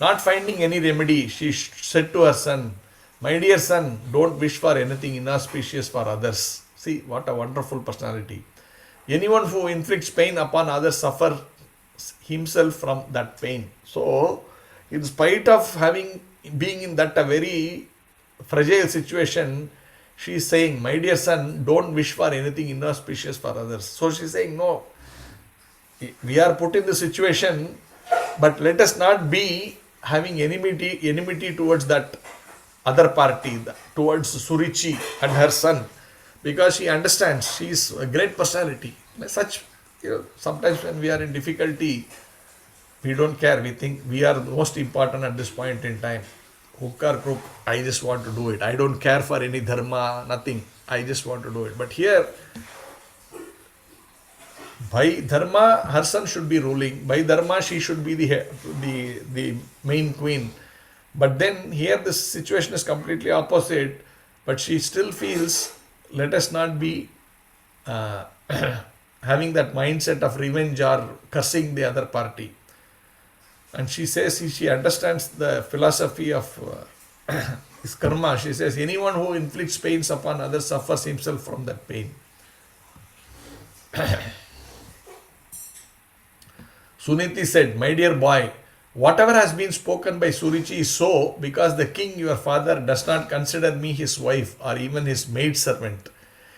Not finding any remedy, she said to her son, "My dear son, don't wish for anything inauspicious for others." See, what a wonderful personality. Anyone who inflicts pain upon others suffers himself from that pain. So, in spite of being in that a very fragile situation, she is saying, "My dear son, don't wish for anything inauspicious for others." So she is saying, no, we are put in the situation, but let us not be having enmity towards that other party, towards Surichi and her son, because she understands she is a great personality. Such, sometimes when we are in difficulty, we don't care. We think we are the most important at this point in time. Hook or crook, I just want to do it. I don't care for any dharma, nothing. I just want to do it. But here, by dharma, her son should be ruling. By dharma, she should be the main queen. But then here this situation is completely opposite. But she still feels, let us not be having that mindset of revenge or cursing the other party. And she says she understands the philosophy of his karma. She says anyone who inflicts pains upon others suffers himself from that pain. Suniti said, "My dear boy, whatever has been spoken by Surichi is so because the king, your father, does not consider me his wife or even his maidservant.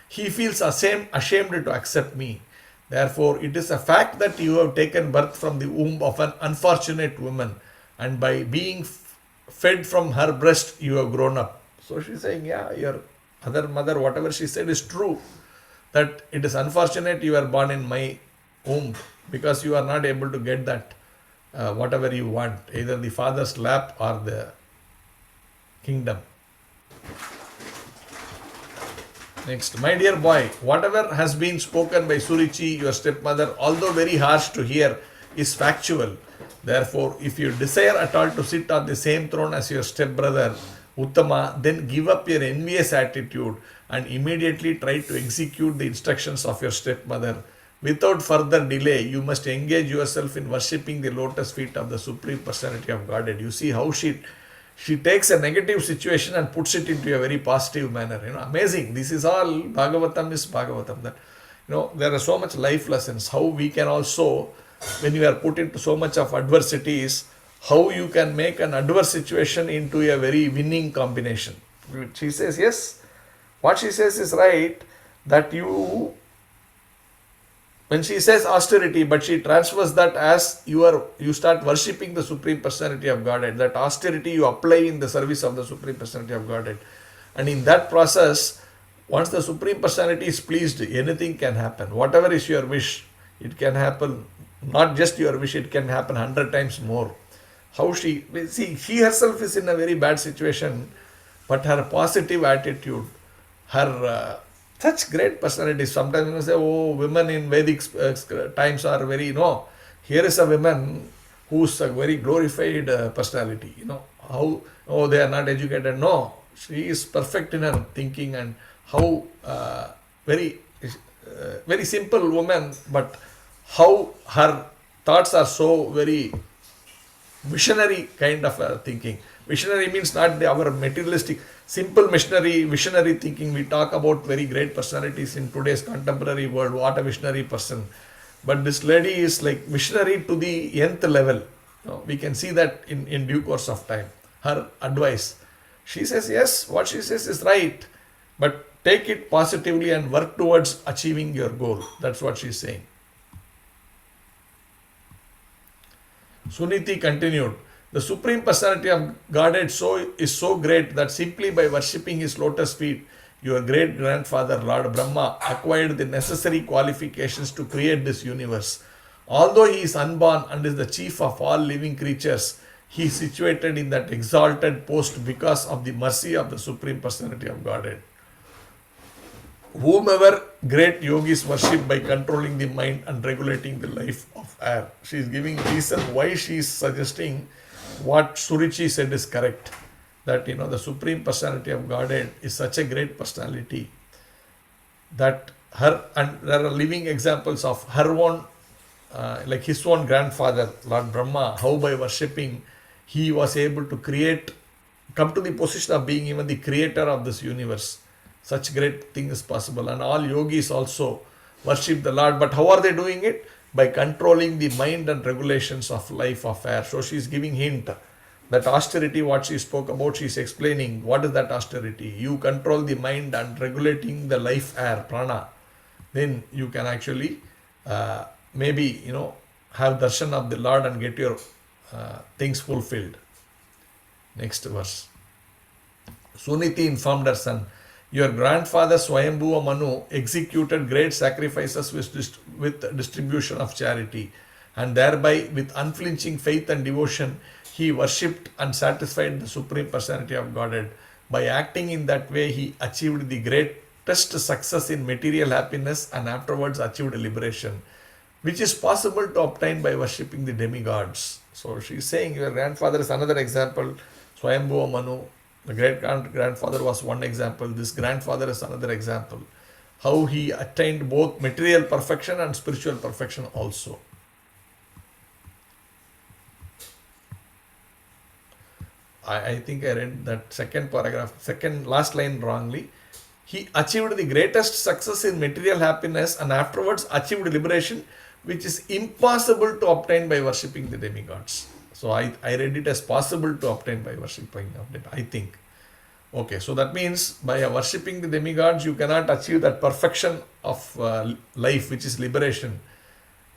He feels ashamed to accept me. Therefore, it is a fact that you have taken birth from the womb of an unfortunate woman, and by being fed from her breast, you have grown up." So she's saying, yeah, your other mother, whatever she said is true, that it is unfortunate you are born in my womb, because you are not able to get that whatever you want, either the father's lap or the kingdom. Next, "My dear boy, whatever has been spoken by Surichi, your stepmother, although very harsh to hear, is factual. Therefore, if you desire at all to sit on the same throne as your stepbrother, Uttama, then give up your envious attitude and immediately try to execute the instructions of your stepmother. Without further delay, you must engage yourself in worshipping the lotus feet of the Supreme Personality of Godhead." You see how she She takes a negative situation and puts it into a very positive manner. Amazing. This is all Bhagavatam is Bhagavatam. That there are so much life lessons. How we can also, when you are put into so much of adversities, how you can make an adverse situation into a very winning combination. She says, yes, what she says is right, that when she says austerity, but she transfers that as you start worshipping the Supreme Personality of Godhead. That austerity you apply in the service of the Supreme Personality of Godhead. And in that process, once the Supreme Personality is pleased, anything can happen. Whatever is your wish, it can happen. Not just your wish, it can happen 100 times more. How she herself is in a very bad situation, but her positive attitude, her such great personalities. Sometimes you say, oh, women in Vedic times are very, here is a woman who's a very glorified personality. How, they are not educated. No, she is perfect in her thinking, and how very simple woman, but how her thoughts are so very visionary kind of thinking. Visionary means not our materialistic, simple visionary thinking. We talk about very great personalities in today's contemporary world. What a visionary person. But this lady is like visionary to the nth level. We can see that in due course of time. Her advice. She says, yes, what she says is right. But take it positively and work towards achieving your goal. That's what she's saying. Suniti continued, the Supreme Personality of Godhead is so great that simply by worshipping his lotus feet, your great grandfather Lord Brahma acquired the necessary qualifications to create this universe. Although he is unborn and is the chief of all living creatures, he is situated in that exalted post because of the mercy of the Supreme Personality of Godhead. Whomever great yogis worship by controlling the mind and regulating the life of air. She is giving reason why she is suggesting what Surichi said is correct. That the Supreme Personality of Godhead is such a great personality that and there are living examples of her own, like his own grandfather, Lord Brahma, how by worshipping he was able to come to the position of being even the creator of this universe. Such great thing is possible. And all yogis also worship the Lord. But how are they doing it? By controlling the mind and regulations of life of air. So she is giving hint that austerity, what she spoke about, she is explaining what is that austerity. You control the mind and regulating the life air, prana. Then you can actually maybe, have darshan of the Lord and get your things fulfilled. Next verse. Suniti informed her son, your grandfather Swayambhuva Manu executed great sacrifices with distribution of charity, and thereby with unflinching faith and devotion he worshipped and satisfied the Supreme Personality of Godhead. By acting in that way he achieved the greatest success in material happiness and afterwards achieved liberation, which is possible to obtain by worshipping the demigods. So she is saying your grandfather is another example. Swayambhuva Manu, the great grandfather, was one example. This grandfather is another example. How he attained both material perfection and spiritual perfection also. I think I read that second last line wrongly. He achieved the greatest success in material happiness and afterwards achieved liberation, which is impossible to obtain by worshipping the demigods. So I read it as possible to obtain by worshipping them, I think. Okay, so that means by worshipping the demigods, you cannot achieve that perfection of life, which is liberation.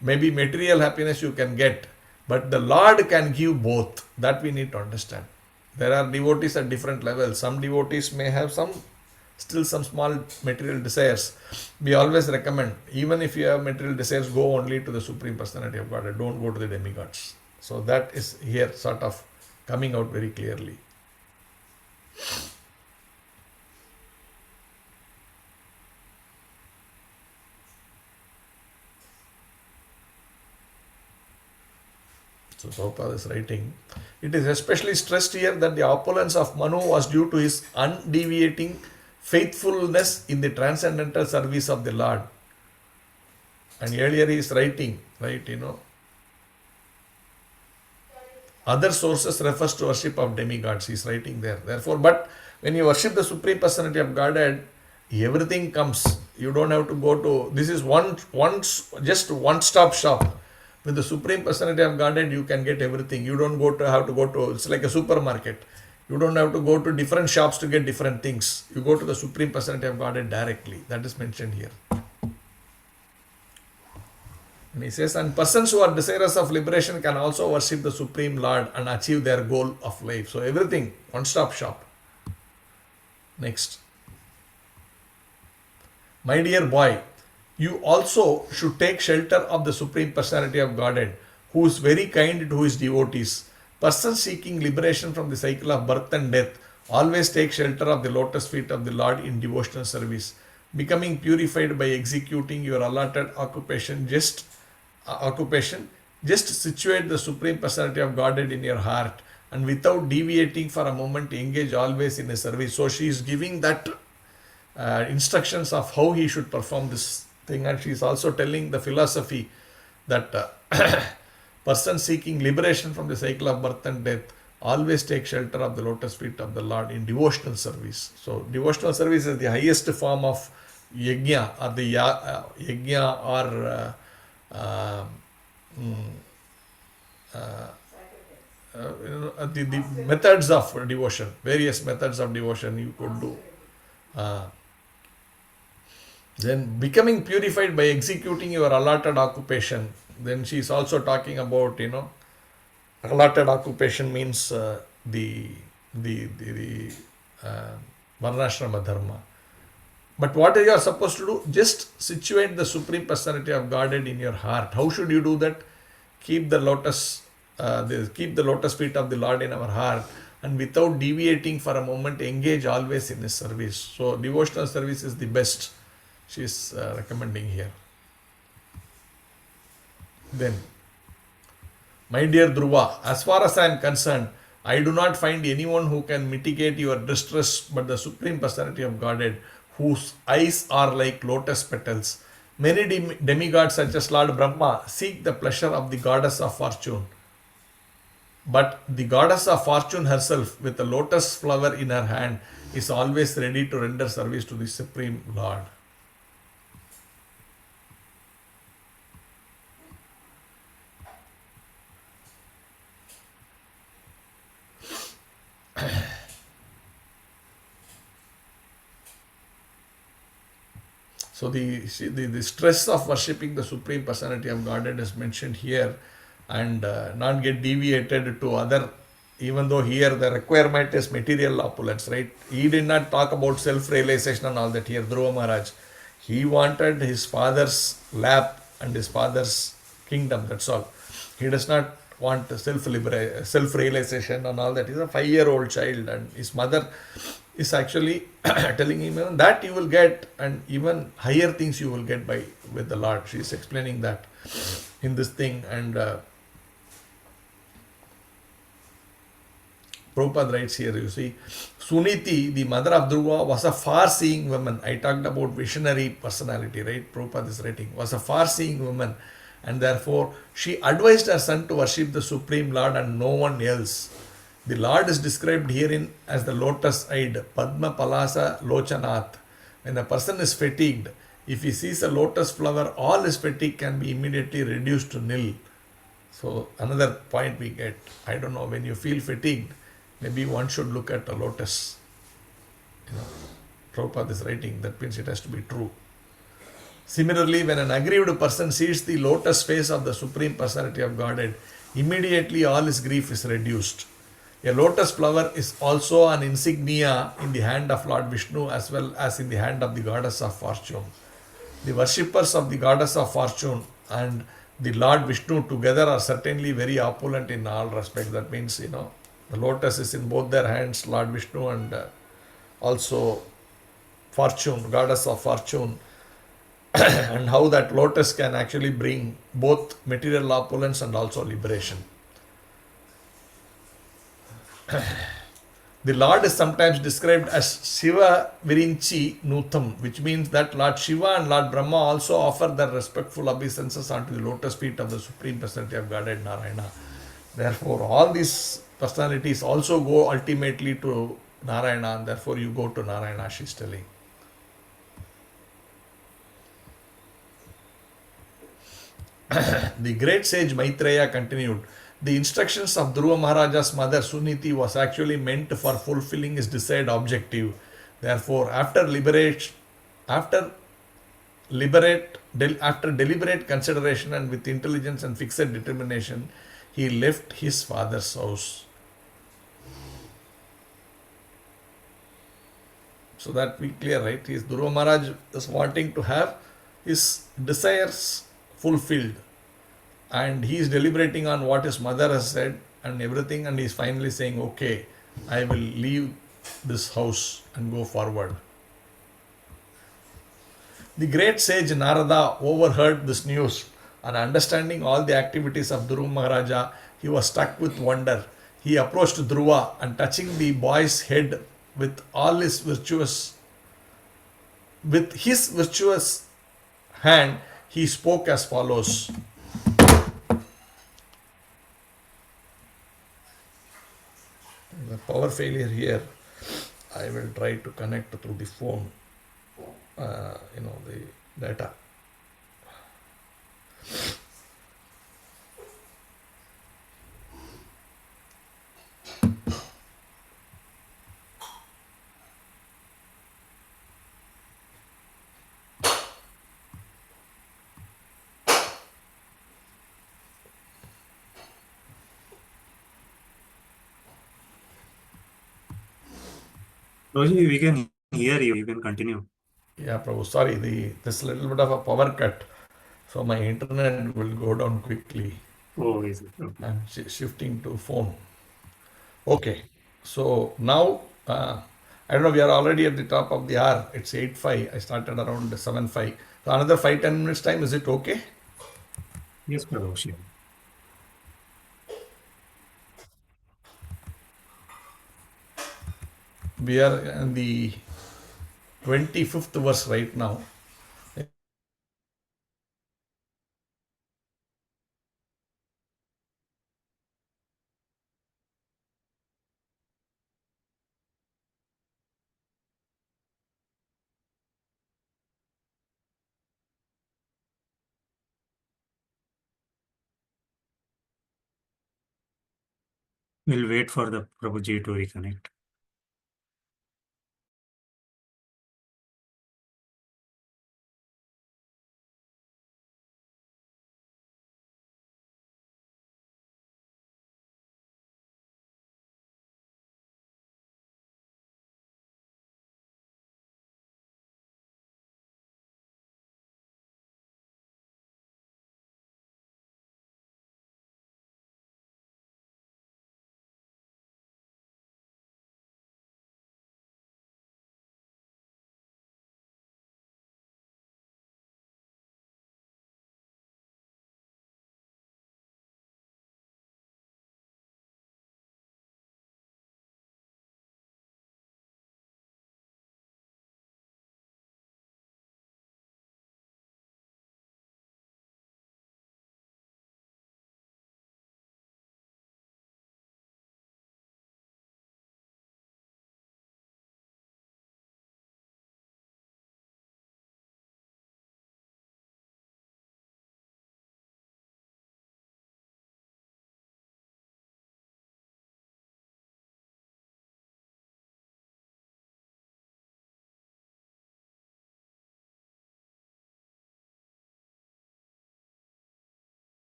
Maybe material happiness you can get, but the Lord can give both. That we need to understand. There are devotees at different levels. Some devotees may have still some small material desires. We always recommend, even if you have material desires, go only to the Supreme Personality of God. Don't go to the demigods. So that is here sort of coming out very clearly. So Prabhupada is writing, it is especially stressed here that the opulence of Manu was due to his undeviating faithfulness in the transcendental service of the Lord. And earlier he is writing, right, Other sources refers to worship of demigods. He is writing there. Therefore, but when you worship the Supreme Personality of Godhead, everything comes. You don't have to go to, this is just one-stop shop. With the Supreme Personality of Godhead, you can get everything. You don't have to go to, it's like a supermarket. You don't have to go to different shops to get different things. You go to the Supreme Personality of Godhead directly. That is mentioned here. And he says, and persons who are desirous of liberation can also worship the Supreme Lord and achieve their goal of life. So everything, one-stop shop. Next. My dear boy, you also should take shelter of the Supreme Personality of Godhead, who is very kind to his devotees. Persons seeking liberation from the cycle of birth and death always take shelter of the lotus feet of the Lord in devotional service. Becoming purified by executing your allotted occupation, just situate the Supreme Personality of Godhead in your heart, and without deviating for a moment, engage always in a service. So she is giving that instructions of how he should perform this thing, and she is also telling the philosophy that person seeking liberation from the cycle of birth and death always take shelter of the lotus feet of the Lord in devotional service. So devotional service is the highest form of yajna, or the yajna, or the methods of devotion, various methods of devotion you could do. Then becoming purified by executing your allotted occupation. Then she is also talking about, allotted occupation means the varnashrama dharma. But what you are supposed to do? Just situate the Supreme Personality of Godhead in your heart. How should you do that? Keep the lotus feet of the Lord in our heart, and without deviating for a moment, engage always in His service. So devotional service is the best. She is recommending here. Then, my dear Dhruva, as far as I am concerned, I do not find anyone who can mitigate your distress but the Supreme Personality of Godhead, whose eyes are like lotus petals. Many demigods such as Lord Brahma seek the pleasure of the goddess of fortune. But the goddess of fortune herself, with a lotus flower in her hand, is always ready to render service to the Supreme Lord. So the stress of worshipping the Supreme Personality of Godhead is mentioned here, and not get deviated to other, even though here the requirement is material opulence, right? He did not talk about self-realization and all that here, Dhruva Maharaj. He wanted his father's lap and his father's kingdom, that's all. He does not want self-realization and all that. He's a 5-year-old child, and his mother is actually telling him that you will get, and even higher things you will get with the Lord. She is explaining that in this thing. And Prabhupada writes here, you see, Suniti, the mother of Dhruva, was a far-seeing woman. I talked about visionary personality, right? Prabhupada is writing, was a far-seeing woman, and therefore she advised her son to worship the Supreme Lord and no one else. The Lord is described herein as the lotus-eyed Padma Palasa Lochanat. When a person is fatigued, if he sees a lotus flower, all his fatigue can be immediately reduced to nil. So another point we get, I don't know, when you feel fatigued, maybe one should look at a lotus. Prabhupada is writing, that means it has to be true. Similarly, when an aggrieved person sees the lotus face of the Supreme Personality of Godhead, immediately all his grief is reduced. A lotus flower is also an insignia in the hand of Lord Vishnu as well as in the hand of the goddess of fortune. The worshippers of the goddess of fortune and the Lord Vishnu together are certainly very opulent in all respects. That means, the lotus is in both their hands, Lord Vishnu and also fortune, goddess of fortune, and how that lotus can actually bring both material opulence and also liberation. The Lord is sometimes described as Shiva Virinchi Nutham, which means that Lord Shiva and Lord Brahma also offer their respectful obeisances onto the lotus feet of the Supreme Personality of Godhead Narayana. Therefore, all these personalities also go ultimately to Narayana, and therefore you go to Narayana, she's telling. The great sage Maitreya continued, the instructions of Dhruva Maharaja's mother Suniti was actually meant for fulfilling his desired objective. Therefore, after after deliberate consideration and with intelligence and fixed determination, he left his father's house. So that we clear, right? His Dhruva Maharaj is wanting to have his desires fulfilled, and he is deliberating on what his mother has said and everything, and he is finally saying, okay, I will leave this house and go forward. The great sage Narada overheard this news, and understanding all the activities of Dhruva Maharaja, he was struck with wonder. He approached Dhruva and touching the boy's head with his virtuous hand, he spoke as follows. The power failure here. I will try to connect through the phone. The data. Roji, we can hear you. You can continue. Yeah, Prabhu. Sorry, this little bit of a power cut, so my internet will go down quickly. Oh, is it? Okay. I'm shifting to phone. Okay, so now I don't know. We are already at the top of the hour. It's 8:05. I started around 7:05. So another 5-10 minutes time. Is it okay? Yes, Prabhu. Sure. We are in the 25th verse right now. We'll wait for the Prabhuji to reconnect.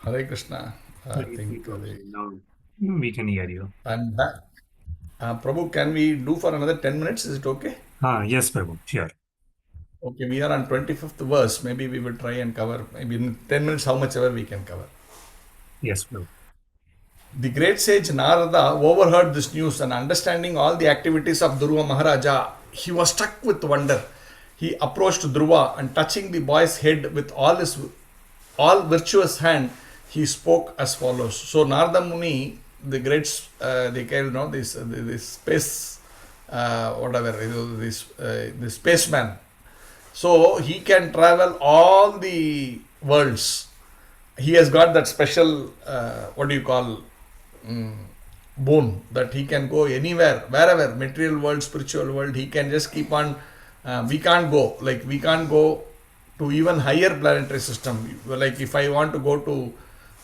Hare Krishna. I think Now we can hear you. I'm back. Prabhu, can we do for another 10 minutes? Is it okay? Yes, Prabhu. Sure. Okay, we are on 25th verse. Maybe we will try and cover, maybe in 10 minutes, how much ever we can cover. Yes, Prabhu. The great sage Narada overheard this news, and understanding all the activities of Dhruva Maharaja, he was struck with wonder. He approached Dhruva and touching the boy's head with all virtuous hand, he spoke as follows. So Narada Muni, the great, they call this space, whatever, this spaceman. So he can travel all the worlds he has got that special, what do you call, boon, that he can go anywhere, wherever, material world, spiritual world, he can just keep on. We can't go, to even higher planetary system. Like if I want to go to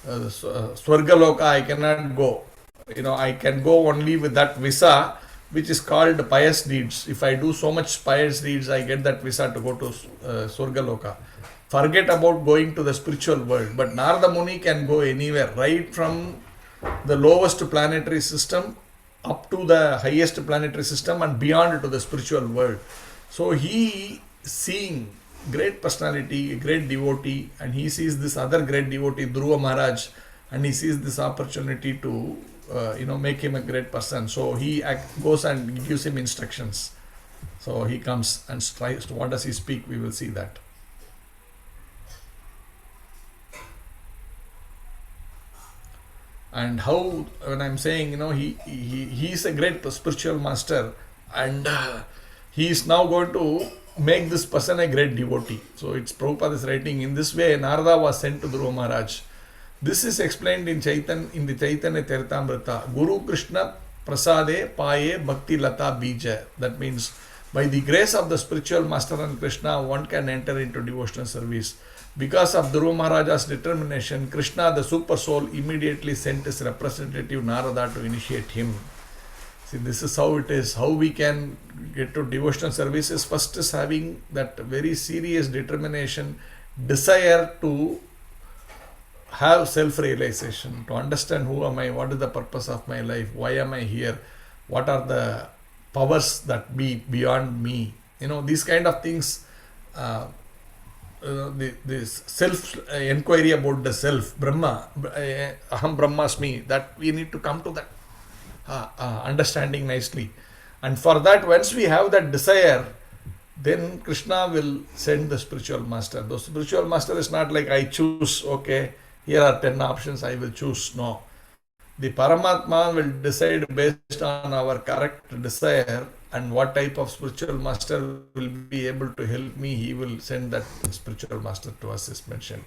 Swargaloka, I cannot go. I can go only with that visa, which is called pious deeds. If I do so much pious deeds, I get that visa to go to Swargaloka. Forget about going to the spiritual world. But Narada Muni can go anywhere, right from the lowest planetary system up to the highest planetary system and beyond to the spiritual world. So he, seeing great personality, a great devotee, and he sees this other great devotee, Dhruva Maharaj, and he sees this opportunity to make him a great person. So he goes and gives him instructions. So he comes and tries to, what does he speak? We will see that. And how, when I'm saying, he is a great spiritual master, and he is now going to make this person a great devotee. So it's Prabhupada is writing, in this way Narada was sent to Dhruva Maharaj. This is explained in the Chaitanya Taritamrita. Guru Krishna Prasade Paye Bhakti Lata Bija. That means by the grace of the spiritual master and Krishna, one can enter into devotional service. Because of Dhruva Maharaja's determination, Krishna, the super soul, immediately sent his representative Narada to initiate him. See, this is how it is. How we can get to devotional services. First is having that very serious determination, desire to have self-realization, to understand who am I, what is the purpose of my life, why am I here, what are the powers that be beyond me. These kind of things, this self-inquiry about the self, Brahma, Aham Brahmasmi, that we need to come to that understanding nicely. And for that, once we have that desire, then Krishna will send the spiritual master. The spiritual master is not like I choose, okay, here are 10 options, I will choose. No. The Paramatma will decide based on our correct desire and what type of spiritual master will be able to help me. He will send that spiritual master to us, is mentioned.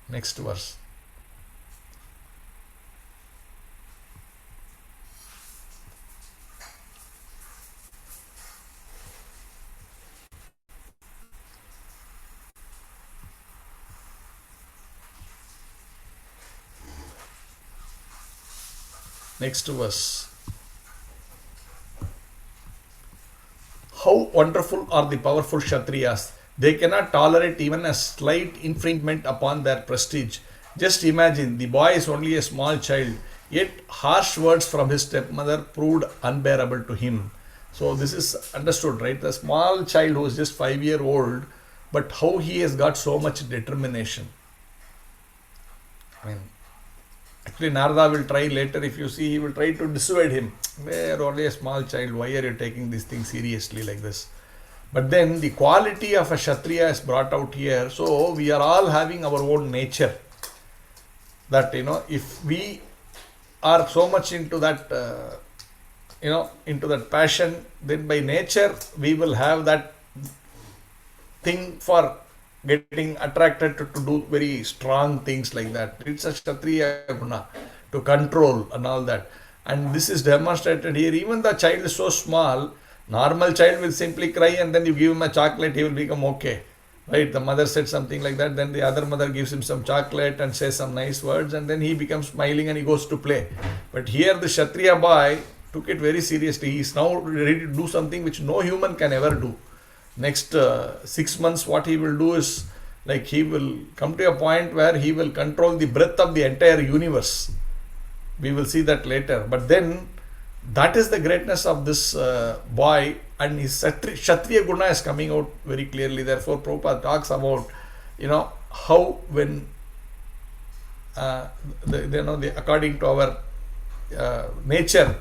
Next verse. Next verse. How wonderful are the powerful Kshatriyas. They cannot tolerate even a slight infringement upon their prestige. Just imagine, the boy is only a small child, yet harsh words from his stepmother proved unbearable to him. So this is understood, right? The small child who is just 5-year-old, but how he has got so much determination. Actually, Narada will try later, if you see, he will try to dissuade him. You're only a small child, why are you taking these things seriously like this? But then the quality of a Kshatriya is brought out here. So we are all having our own nature. That, if we are so much into that, into that passion, then by nature we will have that thing for getting attracted to do very strong things like that. It's a Kshatriya guna, to control and all that. And this is demonstrated here. Even the child is so small, normal child will simply cry and then you give him a chocolate, he will become okay. Right? The mother said something like that, then the other mother gives him some chocolate and says some nice words, and then he becomes smiling and he goes to play. But here the Kshatriya boy took it very seriously. He is now ready to do something which no human can ever do. Next 6 months, what he will do is, like, he will come to a point where he will control the breadth of the entire universe. We will see that later. But then, that is the greatness of this boy, and his Kshatriya guna is coming out very clearly. Therefore, Prabhupada talks about, how when, according to our nature,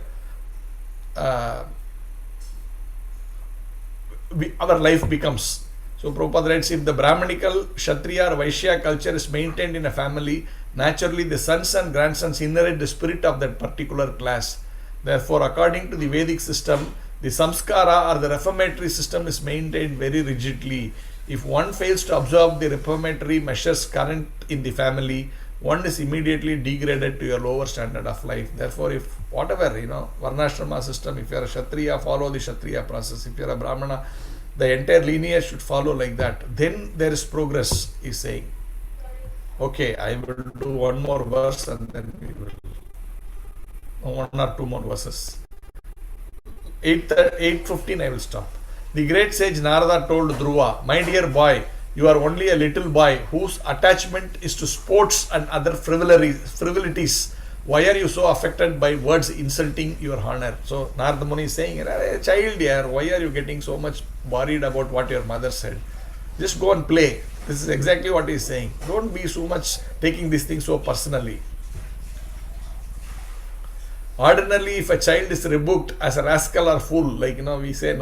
our life becomes. So Prabhupada writes, if the Brahmanical, Kshatriya or Vaishya culture is maintained in a family, naturally the sons and grandsons inherit the spirit of that particular class. Therefore, according to the Vedic system, the samskara or the reformatory system is maintained very rigidly. If one fails to observe the reformatory measures current in the family, one is immediately degraded to your lower standard of life. Therefore, if whatever, Varnashrama system, if you are a Kshatriya, follow the Kshatriya process. If you are a Brahmana, the entire lineage should follow like that. Then there is progress, he is saying. Okay, I will do one more verse and then we will, one or two more verses. 8:15 I will stop. The great sage Narada told Dhruva, my dear boy, you are only a little boy whose attachment is to sports and other frivolities. Why are you so affected by words insulting your honor? So Narada Muni is saying, child dear, why are you getting so much worried about what your mother said? Just go and play. This is exactly what he is saying. Don't be so much taking this thing so personally. Ordinarily, if a child is rebuked as a rascal or fool, like we say,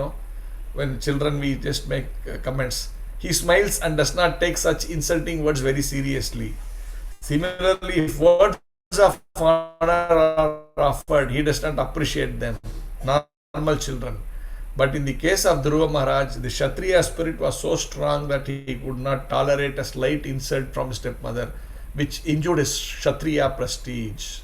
when children we just make comments, he smiles and does not take such insulting words very seriously. Similarly, if words of honor are offered, he does not appreciate them. Normal children. But in the case of Dhruva Maharaj, the Kshatriya spirit was so strong that he could not tolerate a slight insult from his stepmother, which injured his Kshatriya prestige.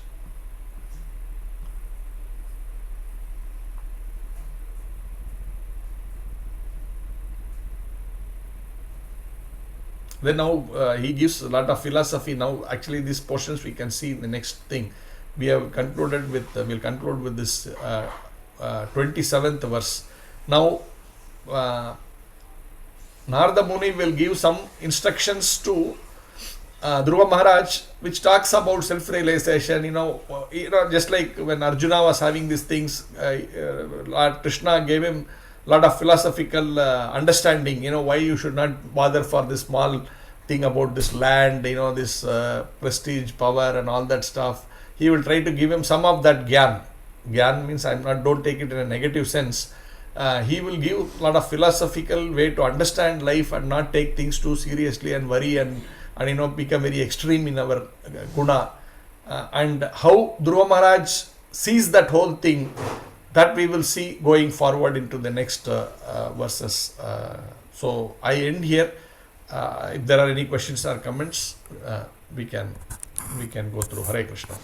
Then now he gives a lot of philosophy. Now actually these portions we can see in the next thing. We have concluded with, we'll conclude with this 27th verse. Now Narada Muni will give some instructions to Dhruva Maharaj, which talks about self-realization, just like when Arjuna was having these things, Lord Krishna gave him a lot of philosophical understanding, why you should not bother for this small thing about this land, this prestige, power and all that stuff. He will try to give him some of that gyan. Gyan means don't take it in a negative sense. He will give a lot of philosophical way to understand life and not take things too seriously and worry and become very extreme in our guna. And how Dhruva Maharaj sees that whole thing, that we will see going forward into the next verses. So I end here. If there are any questions or comments, we can go through. Hare Krishna.